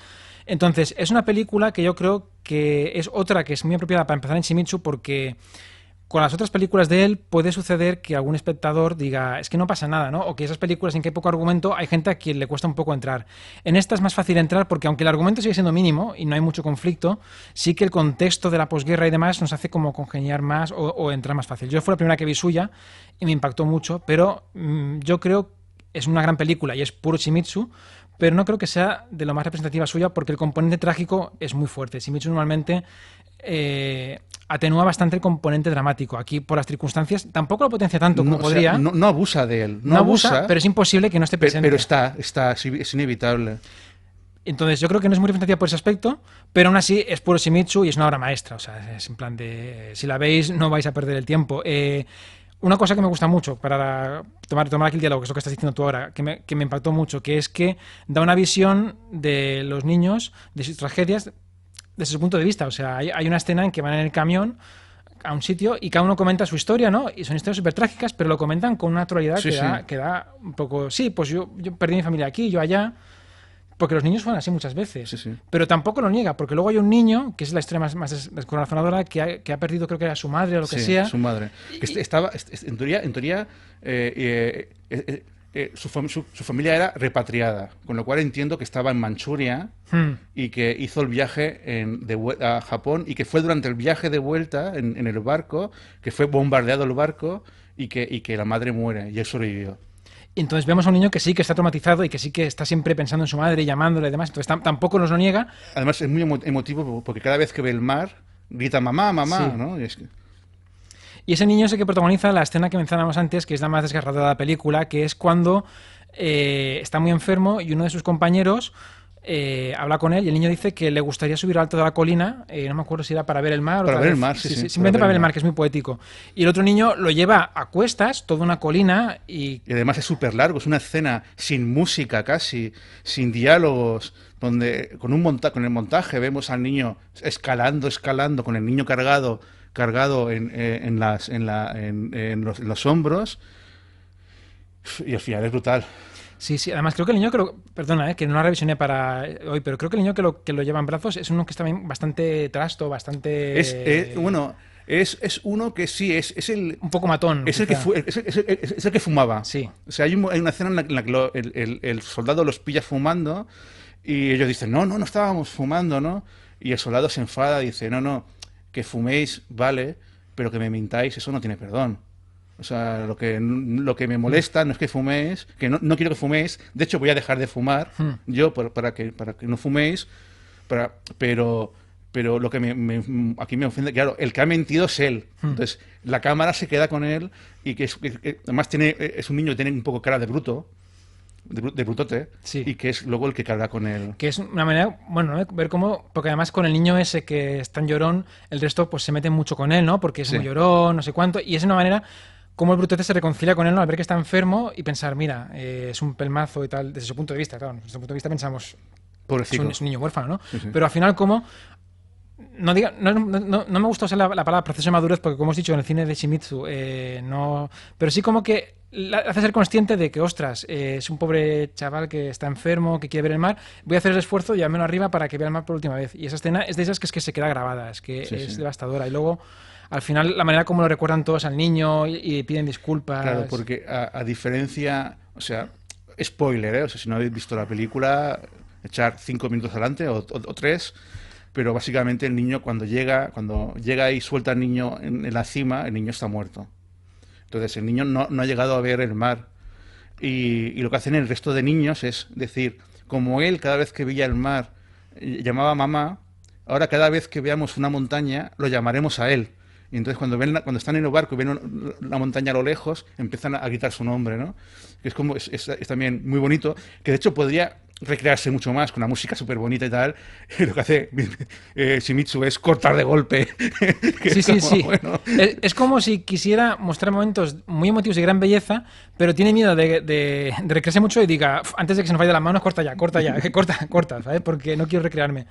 B: Entonces, es una película que yo creo que es otra que es muy apropiada para empezar en Shimizu, porque con las otras películas de él puede suceder que algún espectador diga, es que no pasa nada, ¿no? O que esas películas en que hay poco argumento, hay gente a quien le cuesta un poco entrar. En esta es más fácil entrar porque aunque el argumento sigue siendo mínimo y no hay mucho conflicto, sí que el contexto de la posguerra y demás nos hace como congeniar más o entrar más fácil. Yo fue la primera que vi suya y me impactó mucho, pero yo creo es una gran película y es puro Shimizu, pero no creo que sea de lo más representativa suya porque el componente trágico es muy fuerte. Shimizu normalmente atenúa bastante el componente dramático. Aquí, por las circunstancias, tampoco lo potencia tanto como
A: No, o sea,
B: podría.
A: no abusa de él,
B: No abusa, pero es imposible que no esté presente.
A: pero es inevitable.
B: Entonces, yo creo que no es muy representativa por ese aspecto, pero aún así es puro Shimizu y es una obra maestra. O sea, es en plan de. Si la veis, no vais a perder el tiempo. Una cosa que me gusta mucho para tomar aquí el diálogo, que es lo que estás diciendo tú ahora, que me impactó mucho, que es que da una visión de los niños, de sus tragedias, desde su punto de vista. O sea, hay una escena en que van en el camión a un sitio y cada uno comenta su historia, ¿no? Y son historias súper trágicas, pero lo comentan con una naturalidad
A: Sí, sí.
B: que da un poco. Sí, pues yo perdí mi familia aquí, yo allá. Porque los niños fueron así muchas veces.
A: Sí, sí.
B: Pero tampoco lo niega, porque luego hay un niño, que es la historia más descorazonadora, que ha perdido, creo que era su madre o lo que
A: Sí,
B: sea.
A: su madre. Que en teoría su familia era repatriada, con lo cual entiendo que estaba en Manchuria y que hizo el viaje a Japón y que fue durante el viaje de vuelta en el barco, que fue bombardeado el barco y que la madre muere y él sobrevivió.
B: Y entonces vemos a un niño que sí que está traumatizado y que sí que está siempre pensando en su madre y llamándola y demás. Entonces tampoco nos lo niega.
A: Además es muy emotivo porque cada vez que ve el mar grita mamá, mamá,
B: Sí.
A: ¿no?
B: Y ese niño es el que protagoniza la escena que mencionábamos antes, que es la más desgarradora de la película, que es cuando está muy enfermo y uno de sus compañeros habla con él y el niño dice que le gustaría subir al alto de la colina, no me acuerdo si era para ver el mar
A: Para
B: otra
A: ver el
B: vez.
A: mar, sí, sí,
B: simplemente para ver el mar, que es muy poético. Y el otro niño lo lleva a cuestas, toda una colina y...
A: Y además es súper largo, es una escena sin música casi, sin diálogos, donde con el montaje vemos al niño escalando, con el niño cargado en los hombros, y al final es brutal.
B: Sí, sí, además creo que el niño, perdona, que no la revisioné para hoy, pero creo que el niño que lo lleva en brazos es uno que está bastante trasto, bastante...
A: Bueno, es uno que sí, es el...
B: un poco matón.
A: Es el,
B: quizá.
A: es el que fumaba.
B: Sí.
A: O sea, hay una escena en la que el soldado los pilla fumando y ellos dicen, no estábamos fumando, ¿no? Y el soldado se enfada y dice, no, que fuméis, vale, pero que me mintáis, eso no tiene perdón. O sea, lo que me molesta no es que fuméis, que no quiero que fuméis, de hecho voy a dejar de fumar yo para que no fuméis, pero lo que aquí me ofende, claro, el que ha mentido es él. Entonces, la cámara se queda con él y que además es un niño que tiene un poco cara de bruto, de brutote,
B: Sí.
A: y que es luego el que carga con él.
B: Que es una manera, bueno, ¿no? Ver cómo, porque además con el niño ese que es tan llorón, el resto pues se mete mucho con él, ¿no? Porque es
A: Sí.
B: muy llorón, no sé cuánto, y es una manera como el brutote se reconcilia con él, ¿no? Al ver que está enfermo y pensar, mira, es un pelmazo y tal, desde su punto de vista, claro, desde su punto de vista pensamos,
A: Pobrecito.
B: es un niño huérfano, ¿no?
A: Sí, sí.
B: Pero al final como no me gusta usar la palabra proceso de madurez porque, como hemos dicho, en el cine de Shimizu, no... Pero sí como que hace ser consciente de que, ostras, es un pobre chaval que está enfermo, que quiere ver el mar, voy a hacer el esfuerzo y al menos arriba para que vea el mar por última vez. Y esa escena es de esas que se queda grabada, es que
A: Sí,
B: es
A: sí.
B: devastadora. Y luego, al final, la manera como lo recuerdan todos al niño y piden disculpas...
A: Claro, porque a diferencia, o sea, spoiler, ¿eh? O sea, si no habéis visto la película, echar 5 minutos adelante o 3, pero básicamente el niño cuando llega y suelta al niño en la cima, el niño está muerto. Entonces el niño no ha llegado a ver el mar. Y lo que hacen el resto de niños es decir, como él cada vez que veía el mar llamaba mamá, ahora cada vez que veamos una montaña lo llamaremos a él. Y entonces cuando están en el barco y ven la montaña a lo lejos, empiezan a gritar su nombre, ¿no? Que es como es también muy bonito, que de hecho podría recrearse mucho más con una música súper bonita y tal. Y lo que hace Shimizu es cortar de golpe. Que
B: Sí,
A: es
B: sí,
A: como,
B: sí.
A: bueno,
B: Es como si quisiera mostrar momentos muy emotivos y gran belleza, pero tiene miedo de recrearse mucho y diga, "Uf, antes de que se nos vaya de las manos, corta ya, que corta, ¿sabes? Porque no quiero recrearme".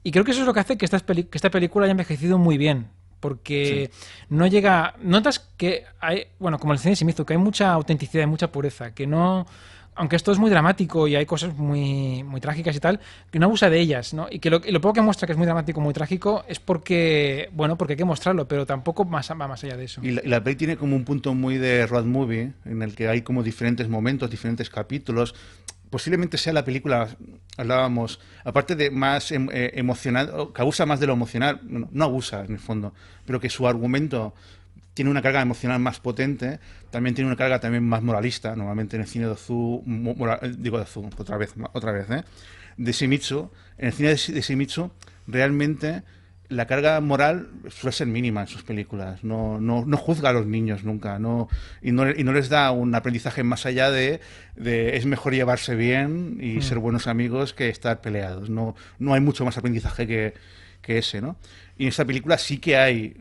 B: Y creo que eso es lo que hace que que esta película haya envejecido muy bien.
A: sí.
B: Porque no llega. Notas que hay. Bueno, como el cine de Shimizu, que hay mucha autenticidad y mucha pureza. Que no. Aunque esto es muy dramático y hay cosas muy trágicas y tal, que no abusa de ellas, ¿no? Y que y lo poco que muestra que es muy dramático, muy trágico, es porque. Bueno, porque hay que mostrarlo, pero tampoco va más allá de eso.
A: Y la peli tiene como un punto muy de road movie, en el que hay como diferentes momentos, diferentes capítulos. Posiblemente sea la película, hablábamos, aparte de más emocional, que abusa más de lo emocional, no abusa en el fondo, pero que su argumento tiene una carga emocional más potente, también tiene una carga también más moralista, normalmente en el cine de Ozu, digo de Ozu, otra vez, de Shimizu, en el cine de Shimizu, realmente la carga moral suele ser mínima en sus películas, no juzga a los niños nunca, y no les da un aprendizaje más allá de es mejor llevarse bien y ser buenos amigos que estar peleados, no hay mucho más aprendizaje que ese, ¿no? Y en esta película sí que hay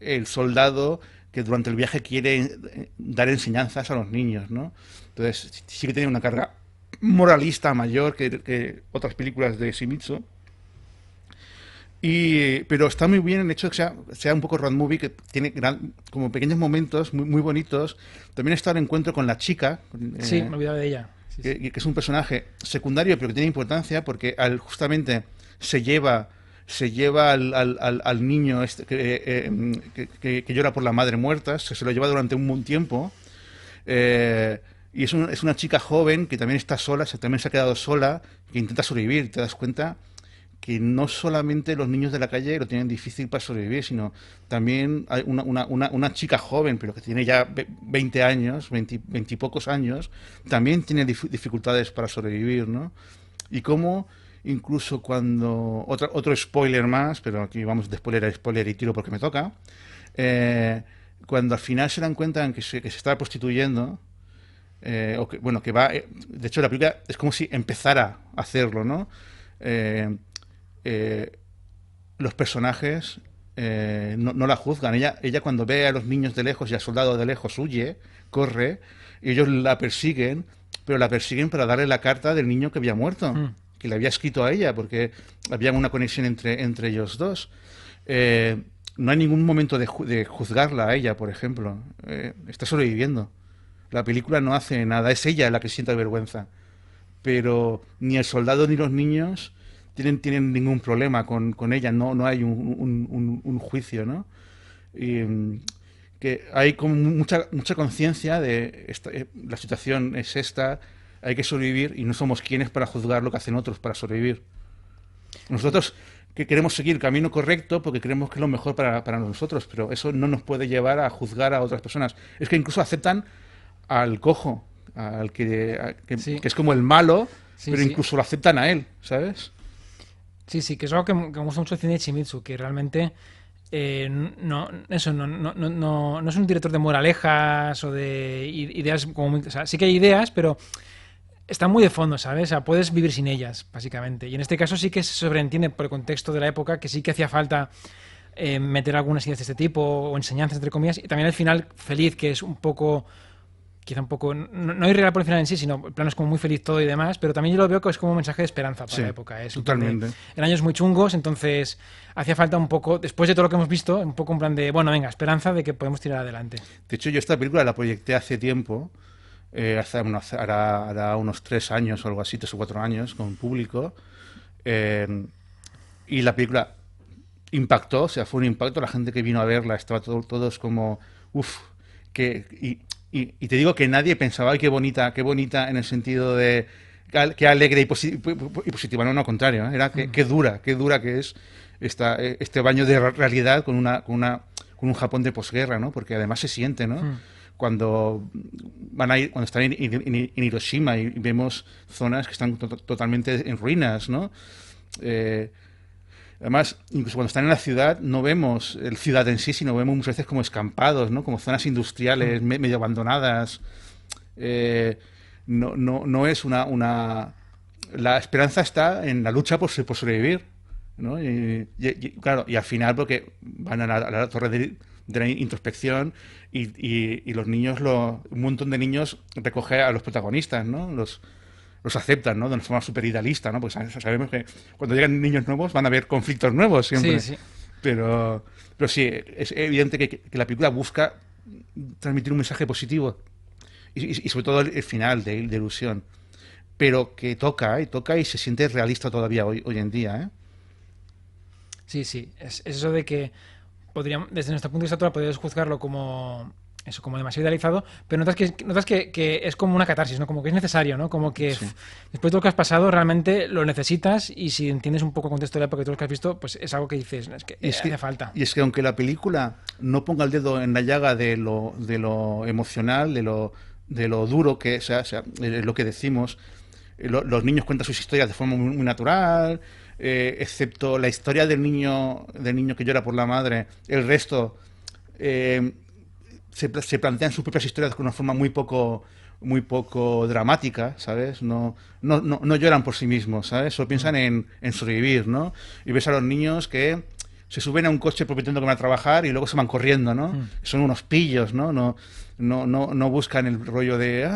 A: el soldado que durante el viaje quiere dar enseñanzas a los niños, ¿no? Entonces sí que tiene una carga moralista mayor que otras películas de Shimizu. Pero está muy bien el hecho de que sea un poco road movie, que tiene como pequeños momentos muy bonitos. También está el encuentro con la chica,
B: Sí, me olvidaba de ella. Sí, sí.
A: que es un personaje secundario pero que tiene importancia porque justamente se lleva al niño que llora por la madre muerta, se lo lleva durante un buen tiempo. Y es una chica joven que también está sola, también se ha quedado sola, que intenta sobrevivir. Te das cuenta que no solamente los niños de la calle lo tienen difícil para sobrevivir, sino también hay una chica joven, pero que tiene ya 20 años, 20 y pocos años, también tiene dificultades para sobrevivir, ¿no? Y cómo incluso cuando... Otro spoiler más, pero aquí vamos de spoiler a spoiler y tiro porque me toca. Cuando al final se dan cuenta en que se está prostituyendo, bueno, que va... de hecho, la película es como si empezara a hacerlo, ¿no? Eh, eh, los personajes no la juzgan. Ella cuando ve a los niños de lejos y al soldado de lejos huye, corre, y ellos la persiguen, pero la persiguen para darle la carta del niño que había muerto,
B: Mm.
A: que le había escrito a ella, porque había una conexión entre ellos dos. No hay ningún momento de juzgarla a ella, por ejemplo. Está sobreviviendo. La película no hace nada, es ella la que siente vergüenza. Pero ni el soldado ni los niños tienen ningún problema con ella, no hay un juicio, ¿no? Y, que hay como mucha conciencia de la situación es esta, hay que sobrevivir y no somos quienes para juzgar lo que hacen otros para sobrevivir. Nosotros que queremos seguir el camino correcto porque creemos que es lo mejor para nosotros, pero eso no nos puede llevar a juzgar a otras personas. Es que incluso aceptan al cojo,
B: Sí,
A: que es como el malo,
B: sí,
A: pero
B: sí.
A: incluso lo aceptan a él, ¿sabes?
B: Sí, sí, que es algo que me gusta mucho el cine de Shimizu, que realmente no es un director de moralejas o de ideas como o sea, sí que hay ideas, pero están muy de fondo, ¿sabes? O sea, puedes vivir sin ellas, básicamente. Y en este caso sí que se sobreentiende por el contexto de la época que sí que hacía falta meter algunas ideas de este tipo o enseñanzas, entre comillas, y también el final feliz, que es un poco quizá un poco, no irreal por el final en sí, sino el plano es como muy feliz todo y demás, pero también yo lo veo que es como un mensaje de esperanza para
A: Sí,
B: la época. Es un plan
A: totalmente.
B: eran años muy chungos, entonces hacía falta un poco, después de todo lo que hemos visto, un poco un plan de, bueno, venga, esperanza de que podemos tirar adelante.
A: De hecho, yo esta película la proyecté hace tiempo, hará unos 3 años o algo así, 3 o 4 años, con público. eh, y la película impactó, o sea, fue un impacto. La gente que vino a verla estaba todos como, uff, que, y te digo que nadie pensaba, ay, qué bonita en el sentido de qué alegre y positiva. No, no, al contrario, ¿eh? Era qué dura que es este baño de realidad con un Japón de posguerra, ¿no? Porque además se siente, ¿no? Cuando cuando están en Hiroshima y vemos zonas que están totalmente en ruinas, ¿no? Eh, Además, incluso cuando están en la ciudad, no vemos el ciudad en sí, sino vemos muchas veces como escampados, ¿no? Como zonas industriales medio abandonadas. Eh, no es La esperanza está en la lucha por sobrevivir, ¿no? Claro, y al final porque van a la torre de la introspección y los niños, un montón de niños recoge a los protagonistas, ¿no? Los aceptan, ¿no? De una forma súper idealista, ¿no? Porque sabemos que cuando llegan niños nuevos van a haber conflictos nuevos siempre.
B: Sí, sí.
A: Pero sí, es evidente que la película busca transmitir un mensaje positivo y sobre todo el final de ilusión. Pero que toca y se siente realista todavía hoy en día, ¿eh?
B: Sí, sí. Es eso de que podríamos, desde nuestro punto de vista, podrías juzgarlo como eso, como demasiado idealizado, pero notas que es como una catarsis, ¿no? Como que es necesario, ¿no? Como que
A: Sí.
B: después de lo que has pasado realmente lo necesitas y si entiendes un poco el contexto de la época y todo lo que has visto, pues es algo que dices, es que hace falta.
A: Y es que aunque la película no ponga el dedo en la llaga de lo emocional, de lo duro que es lo que decimos, los niños cuentan sus historias de forma muy natural, excepto la historia del niño que llora por la madre, el resto eh, se plantean sus propias historias con una forma muy poco dramática, ¿sabes? No lloran por sí mismos, ¿sabes? Solo piensan en sobrevivir, ¿no? Y ves a los niños que se suben a un coche prometiendo que van a trabajar y luego se van corriendo, ¿no? Son unos pillos, ¿no? No buscan el rollo de,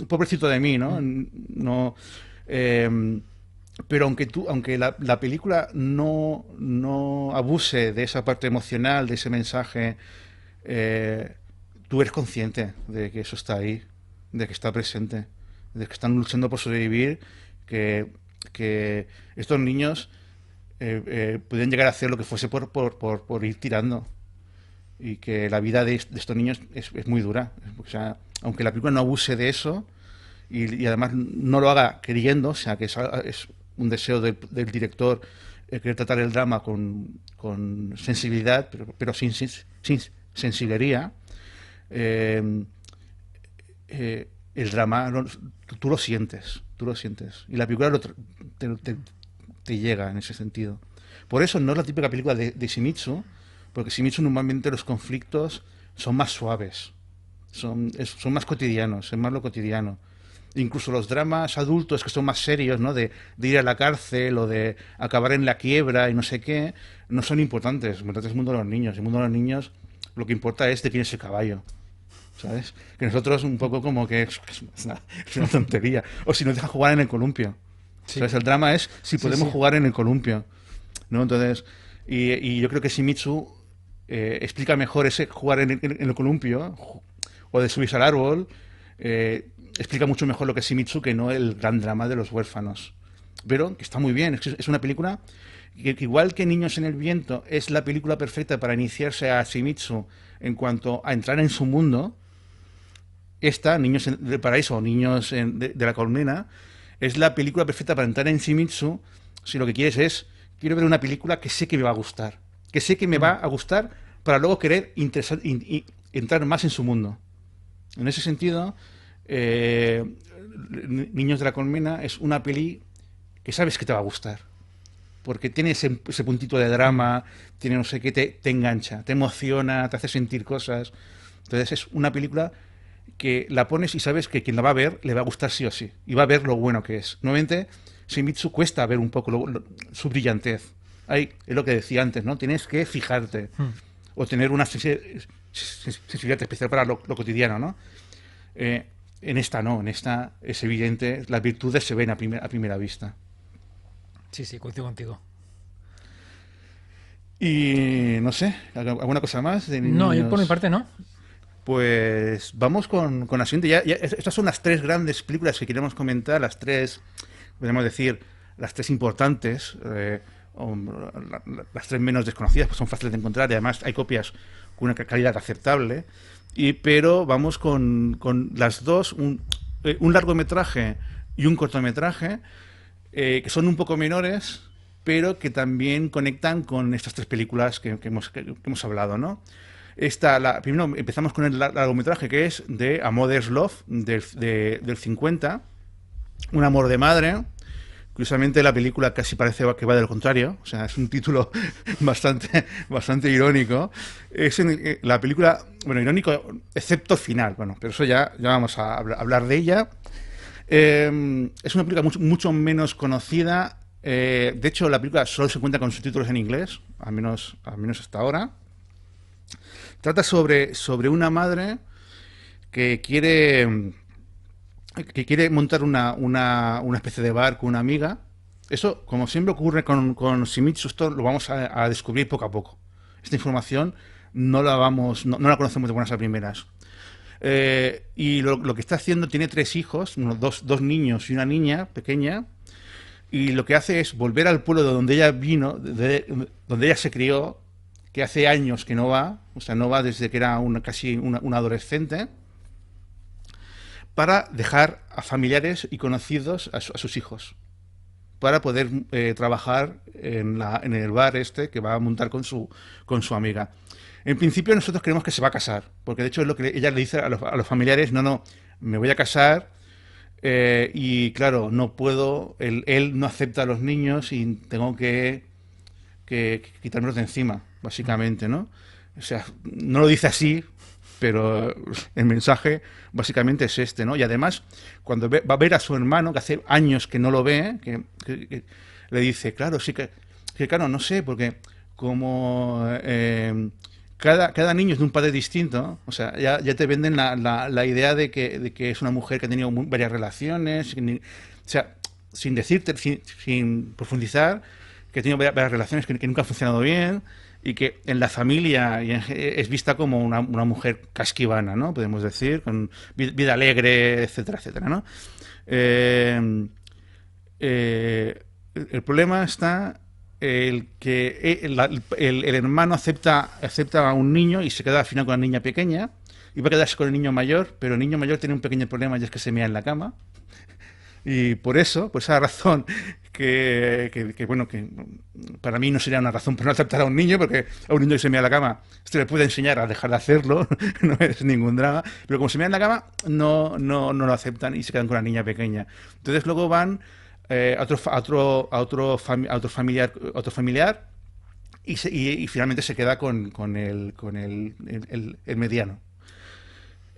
A: pobrecito de mí, ¿no? No, pero aunque la película no abuse de esa parte emocional, de ese mensaje, tú eres consciente de que eso está ahí, de que está presente, de que están luchando por sobrevivir, que estos niños pueden llegar a hacer lo que fuese por ir tirando y que la vida de estos niños es muy dura. O sea, aunque la película no abuse de eso y además no lo haga queriendo, o sea, que es un deseo del director querer tratar el drama con sensibilidad, pero sin sensiblería, eh, el drama tú lo sientes, y la película te llega en ese sentido. Por eso no es la típica película de Shimizu, porque Shimizu normalmente los conflictos son más suaves, son más cotidianos, es más lo cotidiano. Incluso los dramas adultos que son más serios, ¿no? De ir a la cárcel o de acabar en la quiebra y no sé qué, no son importantes. Lo importante es el mundo de los niños. El mundo de los niños lo que importa es de quién es el caballo. ¿Sabes? Que nosotros un poco como que es una tontería. O si nos dejan jugar en el columpio.
B: Sí.
A: ¿Sabes? El drama es si
B: Sí,
A: podemos
B: sí.
A: jugar en el columpio, ¿no? Entonces, y yo creo que Shimizu explica mejor ese jugar en el columpio o de subirse al árbol. Explica mucho mejor lo que es Shimizu que no el gran drama de los huérfanos. Pero que está muy bien. Es una película que igual que Niños en el viento es la película perfecta para iniciarse a Shimizu en cuanto a entrar en su mundo. Esta, Niños del Paraíso o Niños de la Colmena, es la película perfecta para entrar en Shimizu si lo que quieres es, quiero ver una película que sé que me va a gustar, que sé que me va a gustar para luego querer entrar más en su mundo. En ese sentido, Niños de la Colmena es una peli que sabes que te va a gustar, porque tiene ese puntito de drama, tiene no sé qué, te engancha, te emociona, te hace sentir cosas. Entonces es una película que la pones y sabes que quien la va a ver le va a gustar sí o sí, y va a ver lo bueno que es. Normalmente, Shimizu cuesta ver un poco su brillantez. Es lo que decía antes, ¿no? Tienes que fijarte o tener una sensibilidad especial para lo cotidiano, ¿no? En esta no, en esta es evidente, las virtudes se ven a primera vista.
B: Sí, sí, coincido contigo.
A: Y no sé, ¿alguna cosa más de
B: No, yo por mi
A: niños?
B: parte no.
A: Pues vamos con la siguiente. Estas son las tres grandes películas que queremos comentar, las tres, podemos decir, las tres importantes, las tres menos desconocidas, pues son fáciles de encontrar y además hay copias con una calidad aceptable. Pero vamos con las dos, un largometraje y un cortometraje, que son un poco menores, pero que también conectan con estas tres películas que hemos hablado, ¿no? Primero empezamos con el largometraje que es de A Mother's Love del 50, Un amor de madre. Curiosamente la película casi parece que va del contrario, o sea, es un título bastante irónico. La película, bueno, irónico excepto el final, bueno, pero eso ya vamos a hablar de ella. Es una película mucho menos conocida. De hecho, la película solo se cuenta con subtítulos en inglés, al menos hasta ahora. Trata sobre una madre que quiere montar una especie de bar con una amiga. Eso, como siempre ocurre con Shimizu, esto lo vamos a descubrir poco a poco. Esta información no la conocemos de buenas a primeras. Y lo que está haciendo, tiene tres hijos, dos niños y una niña pequeña, y lo que hace es volver al pueblo de donde ella vino, donde ella se crió, que hace años que no va, o sea, no va desde que era casi una adolescente, para dejar a familiares y conocidos a sus hijos, para poder trabajar en el bar este que va a montar con su amiga. En principio nosotros creemos que se va a casar, porque de hecho es lo que ella le dice a los familiares, no, me voy a casar, y claro, no puedo, él no acepta a los niños y tengo que quitármelos de encima, básicamente, ¿no? O sea, no lo dice así, pero el mensaje básicamente es este, ¿no? Y además, cuando va a ver a su hermano, que hace años que no lo ve, que le dice, claro, sí que claro, no sé, porque como cada niño es de un padre distinto, o sea, ya te venden la idea de que es una mujer que ha tenido varias relaciones, o sea, sin decirte, sin profundizar, que ha tenido varias relaciones que nunca han funcionado bien y que en la familia es vista como una mujer casquivana, ¿no? Podemos decir, con vida alegre, etcétera, etcétera, ¿no? Eh, el problema está el que el hermano acepta a un niño y se queda al final con la niña pequeña y va a quedarse con el niño mayor, pero el niño mayor tiene un pequeño problema y es que se mea en la cama. Y por eso, por esa razón, bueno, que para mí no sería una razón para no aceptar a un niño, porque a un niño que se mea en la cama, se le puede enseñar a dejar de hacerlo, no es ningún drama, pero como se mea en la cama, no lo aceptan y se quedan con la niña pequeña. Entonces luego van a otro familiar y finalmente se queda con el mediano.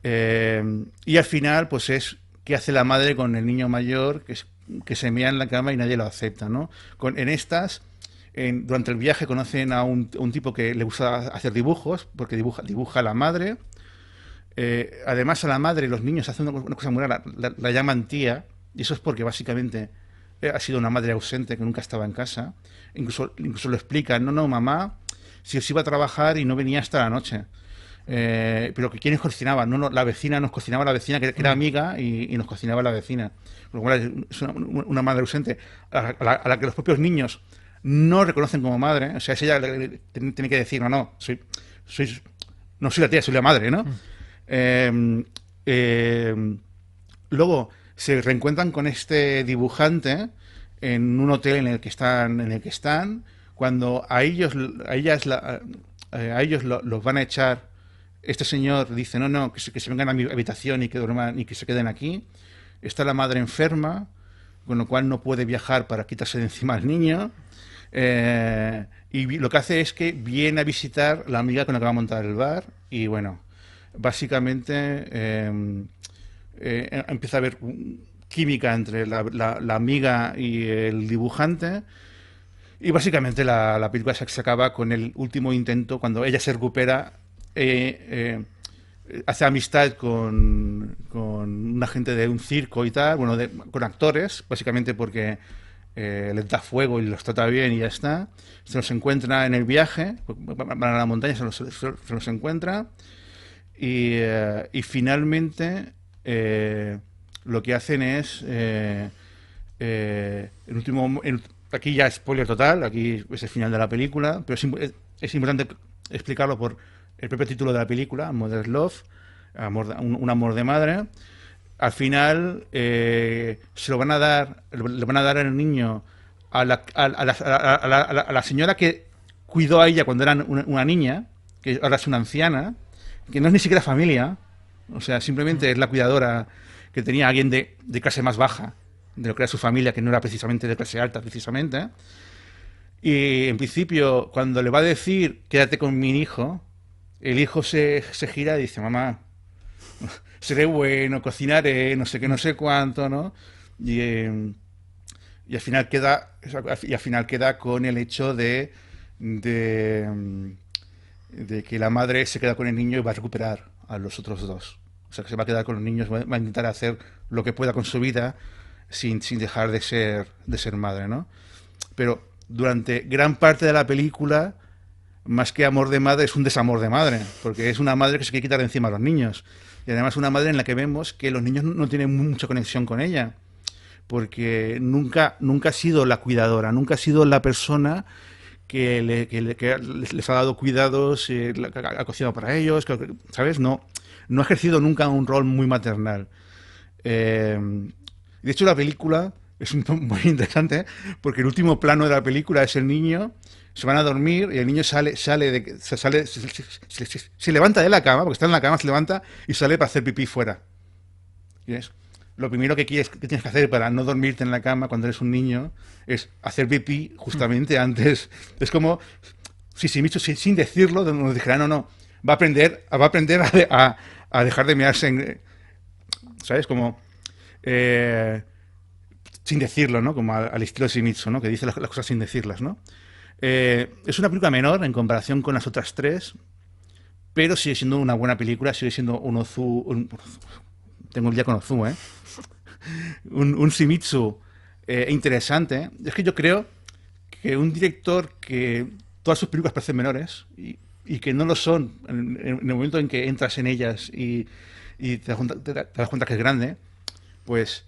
A: Y al final, pues es qué hace la madre con el niño mayor que se mea en la cama y nadie lo acepta, ¿no? En estas, durante el viaje conocen a un tipo que le gusta hacer dibujos, porque dibuja a la madre. Además, a la madre los niños hacen una cosa muy rara, la llaman tía, y eso es porque básicamente ha sido una madre ausente que nunca estaba en casa. Incluso lo explican, no, mamá, si os iba a trabajar y no venía hasta la noche. Pero que quién nos cocinaba, no, la vecina nos cocinaba, la vecina que era amiga y nos cocinaba la vecina. Lo cual es una madre ausente a la que los propios niños no reconocen como madre. O sea, es ella tiene que decir, no, no soy la tía, soy la madre, ¿no? Eh, eh, Luego se reencuentran con este dibujante en un hotel en el que están cuando a ellos los van a echar. Este señor dice, no, que se vengan a mi habitación y que duerman y que se queden aquí. Está la madre enferma, con lo cual no puede viajar para quitarse de encima al niño. Y lo que hace es que viene a visitar la amiga con la que va a montar el bar. Y bueno, básicamente empieza a haber química entre la amiga y el dibujante. Y básicamente la película se acaba con el último intento, cuando ella se recupera. hace amistad con una gente de un circo y tal, bueno, con actores, básicamente porque les da fuego y los trata bien y ya está. Se los encuentra en el viaje, van a la montaña, se los encuentra y finalmente lo que hacen es el último aquí ya spoiler total, aquí es el final de la película, pero es importante explicarlo por el propio título de la película, Mother's Love, un amor de madre. Al final se lo van a dar, le van a dar al niño a la señora que cuidó a ella cuando era una niña, que ahora es una anciana, que no es ni siquiera familia, o sea, simplemente es la cuidadora que tenía alguien de clase más baja de lo que era su familia, que no era precisamente de clase alta, precisamente. Y en principio, cuando le va a decir, quédate con mi hijo, el hijo se gira y dice, mamá, seré bueno, cocinaré, no sé qué, no sé cuánto, ¿no? Y al final queda con el hecho de que la madre se queda con el niño y va a recuperar a los otros dos. O sea, que se va a quedar con los niños, va a intentar hacer lo que pueda con su vida sin dejar de ser madre, ¿no? Pero durante gran parte de la película, más que amor de madre, es un desamor de madre, porque es una madre que se quiere quitar de encima a los niños. Y además una madre en la que vemos que los niños no tienen mucha conexión con ella, porque nunca ha sido la cuidadora, nunca ha sido la persona que les ha dado cuidados, ha cocinado para ellos, ¿sabes? No ha ejercido nunca un rol muy maternal. De hecho, la película es muy interesante porque el último plano de la película es el niño, se van a dormir y el niño se levanta de la cama, porque está en la cama, se levanta y sale para hacer pipí fuera. ¿Y es? Lo primero que tienes que hacer para no dormirte en la cama cuando eres un niño es hacer pipí justamente antes. Es como si sin decirlo nos dijera, no, va a aprender a dejar de mearse ¿sabes? Como sin decirlo, ¿no? Como al estilo Shimizu, ¿no? Que dice las cosas sin decirlas, ¿no? Es una película menor en comparación con las otras tres, pero sigue siendo una buena película, sigue siendo tengo el día con Ozu, ¿eh? Un Shimizu interesante. Es que yo creo que un director que todas sus películas parecen menores y que no lo son en el momento en que entras en ellas y te das cuenta que es grande, pues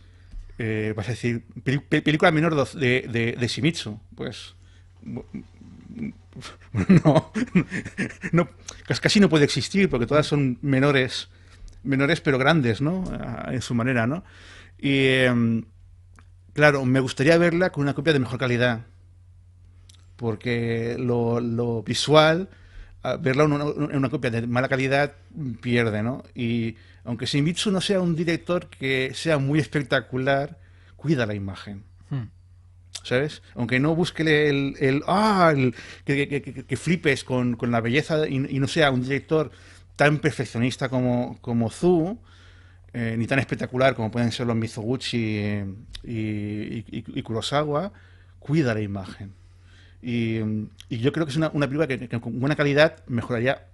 A: vas a decir, película menor de Shimizu, pues no, no, casi no puede existir porque todas son menores pero grandes, ¿no? En su manera, ¿no? Y claro, me gustaría verla con una copia de mejor calidad, porque lo visual, verla en una copia de mala calidad pierde, ¿no? Y aunque Shimizu no sea un director que sea muy espectacular, cuida la imagen. ¿Sabes? Aunque no busque que flipes con la belleza y no sea un director tan perfeccionista como Zu, ni tan espectacular como pueden ser los Mizoguchi y Kurosawa, cuida la imagen. Y yo creo que es una película que con buena calidad mejoraría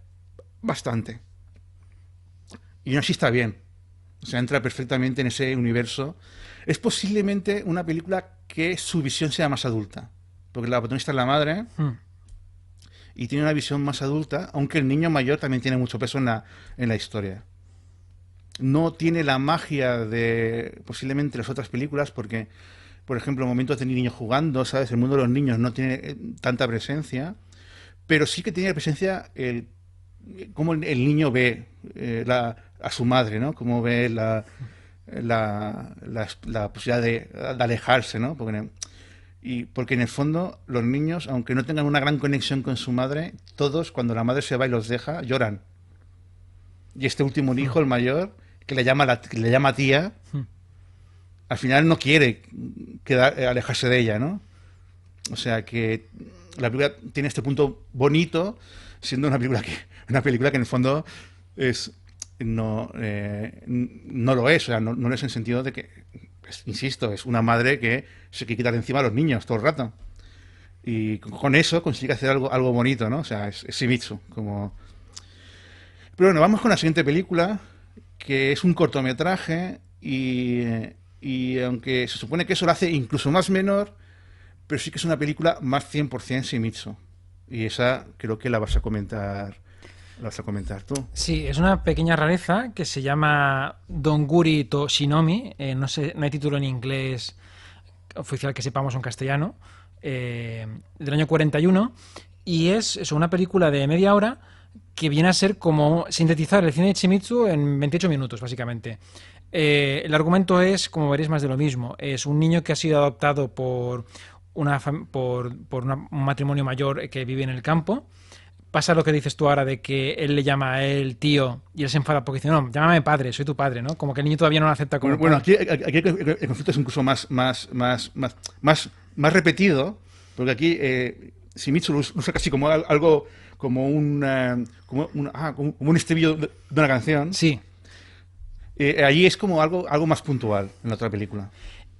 A: bastante. Y aún así está bien. O sea, entra perfectamente en ese universo. Es posiblemente una película que su visión sea más adulta. Porque la protagonista es la madre y tiene una visión más adulta, aunque el niño mayor también tiene mucho peso en la historia. No tiene la magia de posiblemente las otras películas porque, por ejemplo, momentos de niños jugando, ¿sabes? El mundo de los niños no tiene tanta presencia, pero sí que tiene presencia cómo el niño ve a su madre, ¿no? Cómo ve la posibilidad de alejarse, ¿no? Porque en el fondo los niños, aunque no tengan una gran conexión con su madre, todos cuando la madre se va y los deja, lloran. Y este último hijo, el mayor, que le llama tía, al final no quiere alejarse de ella, ¿no? O sea que la película tiene este punto bonito, siendo una película que en el fondo no lo es, o sea, no lo es en el sentido de que, insisto, es una madre que se quiere quitar de encima a los niños todo el rato. Y con eso consigue hacer algo bonito, ¿no? O sea, es Shimizu, como... Pero bueno, vamos con la siguiente película, que es un cortometraje y aunque se supone que eso lo hace incluso más menor, pero sí que es una película más 100% Shimizu. Y esa creo que la vas a comentar tú.
B: Sí, es una pequeña rareza que se llama Donguri to Shinomi. No sé, no hay título en inglés oficial que sepamos o en castellano. Del año 41. Y es eso, una película de media hora que viene a ser como sintetizar el cine de Shimizu en 28 minutos, básicamente. El argumento es, como veréis, más de lo mismo. Es un niño que ha sido adoptado por un matrimonio mayor que vive en el campo. Pasa lo que dices tú ahora de que él le llama a él tío y él se enfada porque dice, no, llámame padre, soy tu padre, ¿no? Como que el niño todavía no lo acepta como
A: Bueno,
B: padre.
A: aquí el conflicto es incluso más repetido, porque aquí Shimizu lo usa casi como algo, como un estribillo de una canción.
B: Sí.
A: Allí es como algo más puntual en la otra película.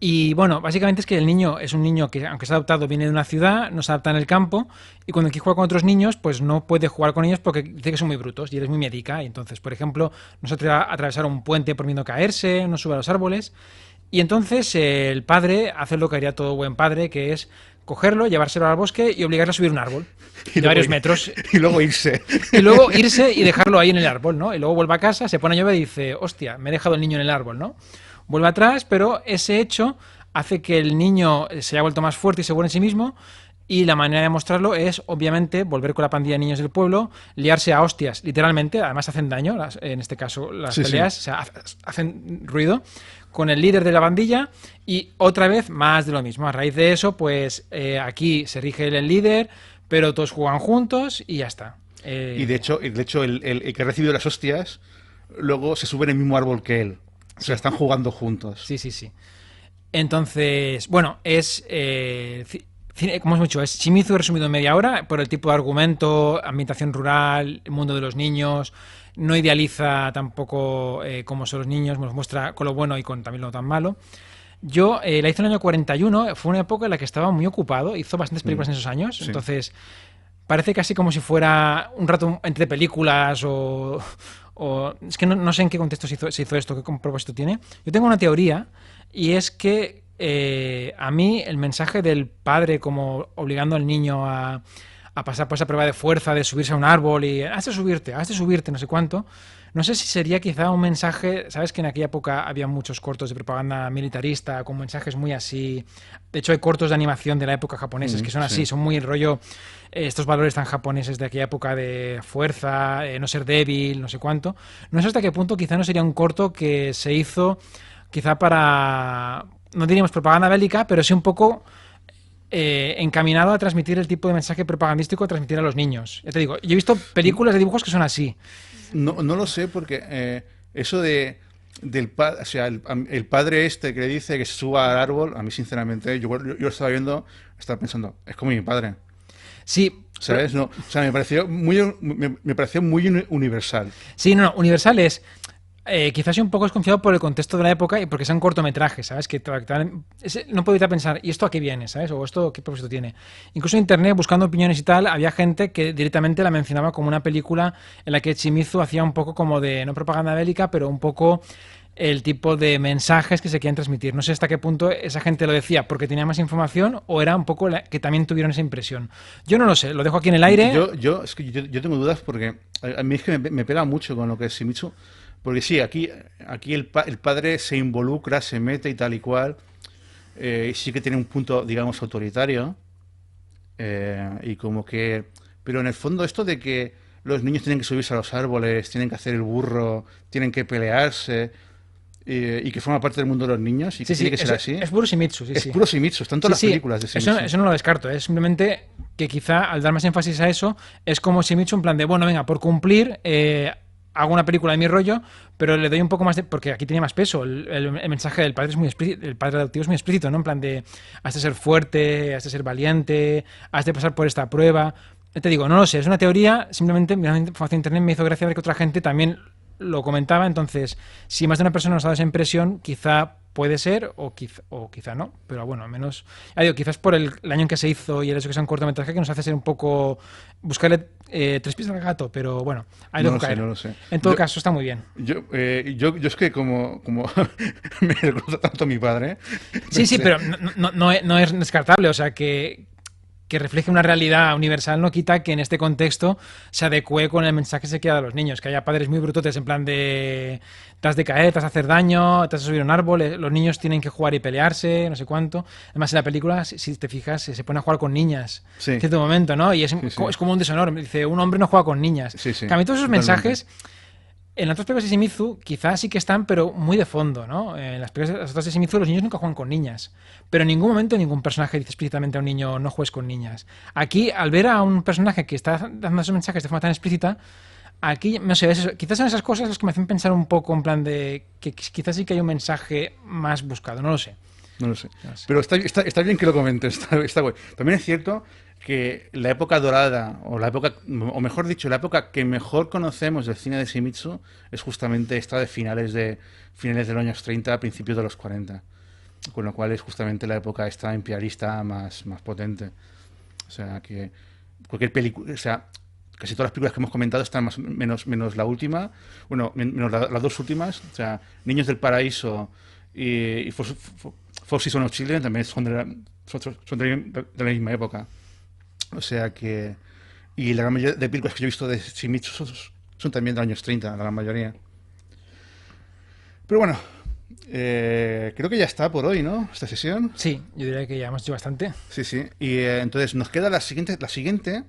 B: Y bueno, básicamente es que el niño es un niño que, aunque se ha adoptado, viene de una ciudad, no se adapta en el campo, y cuando quiere jugar con otros niños, pues no puede jugar con ellos porque dice que son muy brutos y él es muy médica. Y entonces, por ejemplo, no se atreve a atravesar un puente por miedo a caerse, no sube a los árboles. Y entonces el padre hace lo que haría todo buen padre, que es cogerlo, llevárselo al bosque y obligarle a subir un árbol de varios metros.
A: Y luego irse.
B: Y luego irse y dejarlo ahí en el árbol, ¿no? Y luego vuelve a casa, se pone a llover y dice, hostia, me he dejado el niño en el árbol, ¿no? Vuelve atrás, pero ese hecho hace que el niño se haya vuelto más fuerte y seguro en sí mismo. Y la manera de mostrarlo es, obviamente, volver con la pandilla de niños del pueblo, liarse a hostias, literalmente, además hacen daño, en este caso las peleas, o sea, hacen ruido, con el líder de la pandilla y otra vez más de lo mismo. A raíz de eso, pues aquí se rige el líder, pero todos juegan juntos y ya está.
A: Y de hecho el que ha recibido las hostias, luego se sube en el mismo árbol que él. O sea, están jugando juntos.
B: Sí, sí, sí. Entonces, bueno, es... como hemos dicho, es Shimizu resumido en media hora por el tipo de argumento, ambientación rural, el mundo de los niños. No idealiza tampoco cómo son los niños, nos muestra con lo bueno y con también lo tan malo. Yo la hice en el año 41, fue una época en la que estaba muy ocupado, hizo bastantes películas en esos años,
A: Sí.
B: entonces parece casi como si fuera un rato entre películas es que no sé en qué contexto se hizo esto, qué propósito tiene. Yo tengo una teoría y es que a mí el mensaje del padre como obligando al niño a pasar por esa prueba de fuerza, de subirse a un árbol y hazte subirte, no sé cuánto. No sé si sería quizá un mensaje, sabes que en aquella época había muchos cortos de propaganda militarista con mensajes muy así. De hecho hay cortos de animación de la época japoneses que son así,
A: Sí.
B: son muy rollo estos valores tan japoneses de aquella época de fuerza, no ser débil, no sé cuánto. No sé hasta qué punto quizá no sería un corto que se hizo quizá para, no diríamos propaganda bélica, pero sí un poco encaminado a transmitir el tipo de mensaje propagandístico a transmitir a los niños. Ya te digo, yo he visto películas de dibujos que son así.
A: No lo sé porque eso o sea, el padre este que le dice que se suba al árbol, a mí sinceramente, yo lo estaba viendo, estaba pensando, es como mi padre,
B: Sí,
A: ¿sabes? No, o sea, me pareció muy universal.
B: sí, no, Universal es quizás un poco desconfiado por el contexto de la época y porque son cortometrajes, ¿sabes? No puedo evitar pensar, ¿y esto a qué viene? ¿Sabes? O esto qué propósito tiene. Incluso en internet, buscando opiniones y tal, había gente que directamente la mencionaba como una película en la que Shimizu hacía un poco como de, no propaganda bélica, pero un poco el tipo de mensajes que se querían transmitir. No sé hasta qué punto esa gente lo decía porque tenía más información o era un poco que también tuvieron esa impresión. Yo no lo sé, lo dejo aquí en el aire.
A: Es que yo tengo dudas porque a mí es que me pega mucho con lo que es Shimizu, porque sí, aquí el padre se involucra, se mete y tal y cual, sí que tiene un punto, digamos, autoritario, y como que... Pero en el fondo esto de que los niños tienen que subirse a los árboles, tienen que hacer el burro, tienen que pelearse, y que forma parte del mundo de los niños, y que
B: Sí, sí,
A: tiene que ser así,
B: es puro Shimizu, sí,
A: es
B: sí.
A: puro Shimizu, están todas
B: Sí,
A: las
B: sí,
A: películas de Shimizu.
B: eso no lo descarto, es simplemente que quizá al dar más énfasis a eso es como Shimizu en plan de, bueno, venga, por cumplir hago una película de mi rollo, pero le doy un poco más de... Porque aquí tiene más peso, el mensaje del padre es muy explícito, el padre adoptivo es muy explícito, ¿no? En plan de, has de ser fuerte, has de ser valiente, has de pasar por esta prueba. Te digo, no lo sé, es una teoría, simplemente mirando información en internet me hizo gracia ver que otra gente también lo comentaba, entonces, si más de una persona nos ha dado esa impresión, quizá puede ser o quizá no, pero bueno, al menos, ya digo, quizás por el año en que se hizo y el hecho que sea un cortometraje que nos hace ser un poco, buscarle tres pies al gato, pero bueno, ahí
A: No
B: dejo
A: lo sé,
B: caer.
A: no lo sé.
B: En todo
A: Yo,
B: caso, está muy bien.
A: yo es que como me recuerda tanto a mi padre,
B: Sí, sí,
A: pensé,
B: pero no es descartable, o sea, que refleje una realidad universal no quita que en este contexto se adecue con el mensaje que se quiere dar a los niños, que haya padres muy brutotes en plan de te has de caer, te has de hacer daño, te has de subir a un árbol, los niños tienen que jugar y pelearse, no sé cuánto. Además en la película, si te fijas, se pone a jugar con niñas en
A: sí,
B: cierto momento, ¿no? Y
A: sí, sí,
B: es como un deshonor, dice, un hombre no juega con niñas.
A: sí, sí,
B: Que a mí todos esos
A: totalmente.
B: mensajes en las otras películas de Shimizu quizás sí que están, pero muy de fondo, ¿no? En las otras de Shimizu los niños nunca juegan con niñas. Pero en ningún momento ningún personaje dice explícitamente a un niño no juegues con niñas. Aquí, al ver a un personaje que está dando esos mensajes de forma tan explícita, aquí, no sé, quizás son esas cosas las que me hacen pensar un poco en plan de que quizás sí que hay un mensaje más buscado, no lo sé.
A: No lo sé.
B: No sé.
A: Pero está bien que lo comentes, está guay. También es cierto que la época dorada, o la época, o mejor dicho, la época que mejor conocemos del cine de Shimizu es justamente esta de finales de los años 30, principios de los 40. Con lo cual es justamente la época esta imperialista más potente. O sea, que cualquier película, o sea, casi todas las películas que hemos comentado están menos la última, bueno, menos las dos últimas, o sea, Niños del Paraíso y Four Seasons of Children también son de la misma época. O sea que... Y la gran mayoría de películas que yo he visto de Shimizu son también de los años 30, la gran mayoría. Pero bueno, creo que ya está por hoy, ¿no? Esta sesión.
B: Sí, yo diría que ya hemos hecho bastante.
A: Sí, sí. Y entonces nos queda la siguiente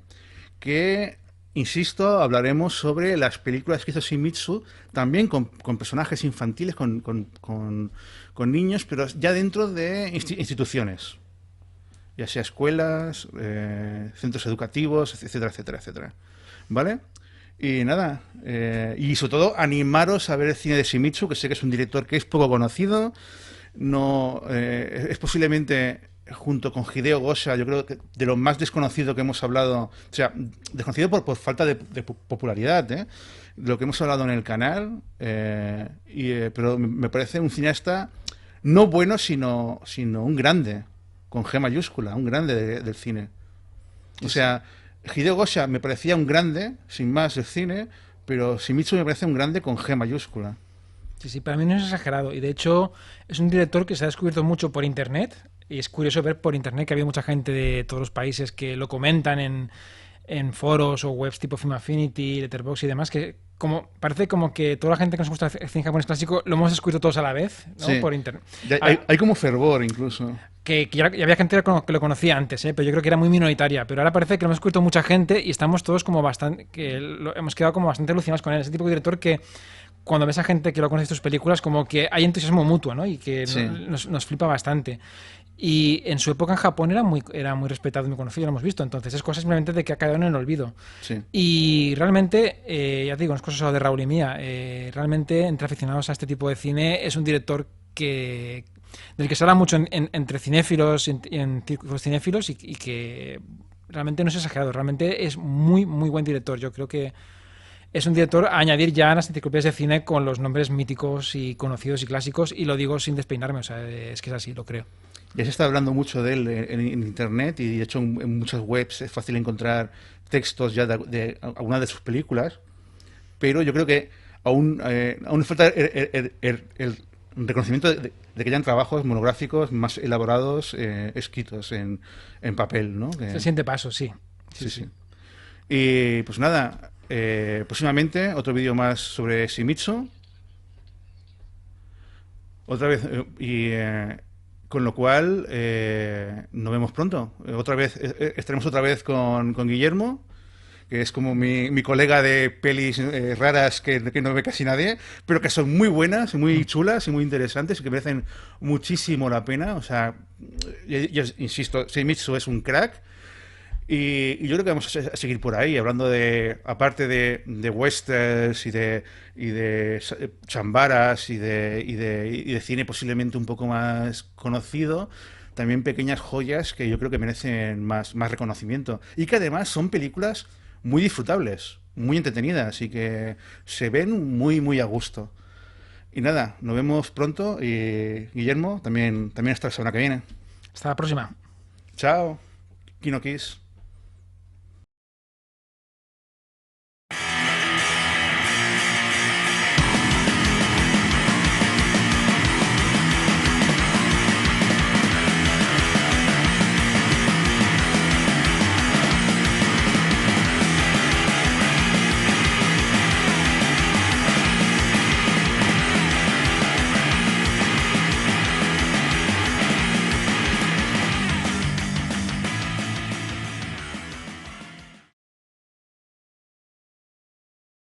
A: que, insisto, hablaremos sobre las películas que hizo Shimizu, también con personajes infantiles, con niños, pero ya dentro de instituciones, ya sea escuelas, centros educativos, etcétera, etcétera, etcétera. ¿Vale? Y nada, y sobre todo animaros a ver el cine de Shimizu, que sé que es un director que es poco conocido, no es posiblemente junto con Hideo Gosha, yo creo que de lo más desconocido que hemos hablado, o sea, desconocido por falta de popularidad, ¿eh? Lo que hemos hablado en el canal, pero me parece un cineasta no bueno, sino un grande, con G mayúscula, un grande del cine. O
B: Sí, sí.
A: sea, Hideo Gosha me parecía un grande, sin más, del cine, pero Shimizu me parece un grande con G mayúscula.
B: Sí, sí, para mí no es exagerado. Y de hecho, es un director que se ha descubierto mucho por internet. Y es curioso ver por internet que había mucha gente de todos los países que lo comentan en foros o webs tipo Film Affinity, Letterboxd y demás, que como parece como que toda la gente que nos gusta el cine japonés clásico lo hemos descubierto todos a la vez, ¿no?
A: Sí.
B: Por internet.
A: Ya
B: Ahora,
A: hay como fervor incluso.
B: ya había gente que lo conocía antes, ¿eh? Pero yo creo que era muy minoritaria. Pero ahora parece que lo hemos descubierto mucha gente y estamos todos como bastante, hemos quedado como bastante alucinados con él. Ese tipo de director que cuando ves a gente que lo conoce sus películas, como que hay entusiasmo mutuo, ¿no? Y que
A: Sí,
B: nos flipa bastante. Y en su época en Japón era muy respetado y muy conocido, lo hemos visto. Entonces es cosa simplemente de que ha caído en el olvido.
A: sí.
B: Y realmente, ya te digo, no es cosa solo de Raúl y mía. Realmente, entre aficionados a este tipo de cine, es un director del que se habla mucho entre cinéfilos y en círculos cinéfilos y que realmente no es exagerado. Realmente es muy, muy buen director. Yo creo que es un director a añadir ya en las enciclopedias de cine con los nombres míticos y conocidos y clásicos, y lo digo sin despeinarme, o sea, es que es así, lo creo.
A: Ya se está hablando mucho de él en internet y de hecho en muchas webs es fácil encontrar textos ya de algunas de sus películas, pero yo creo que aún falta el reconocimiento de que hayan trabajos monográficos más elaborados escritos en papel, ¿no?
B: Se siente paso, sí. Sí,
A: Sí,
B: sí.
A: sí. Y pues nada, próximamente otro vídeo más sobre Shimizu. Otra vez, con lo cual nos vemos pronto. Otra vez, estaremos otra vez con Guillermo, que es como mi colega de pelis raras que no ve casi nadie, pero que son muy buenas, muy chulas y muy interesantes y que merecen muchísimo la pena. O sea, yo insisto, Shimizu es un crack. Y yo creo que vamos a seguir por ahí, hablando aparte de westerns y de chambaras y de cine posiblemente un poco más conocido, también pequeñas joyas que yo creo que merecen más reconocimiento. Y que además son películas muy disfrutables. muy entretenida, así que se ven muy, muy a gusto. Y nada, nos vemos pronto y Guillermo también hasta la semana que viene.
B: Hasta la próxima.
A: Chao, Kino Kiss.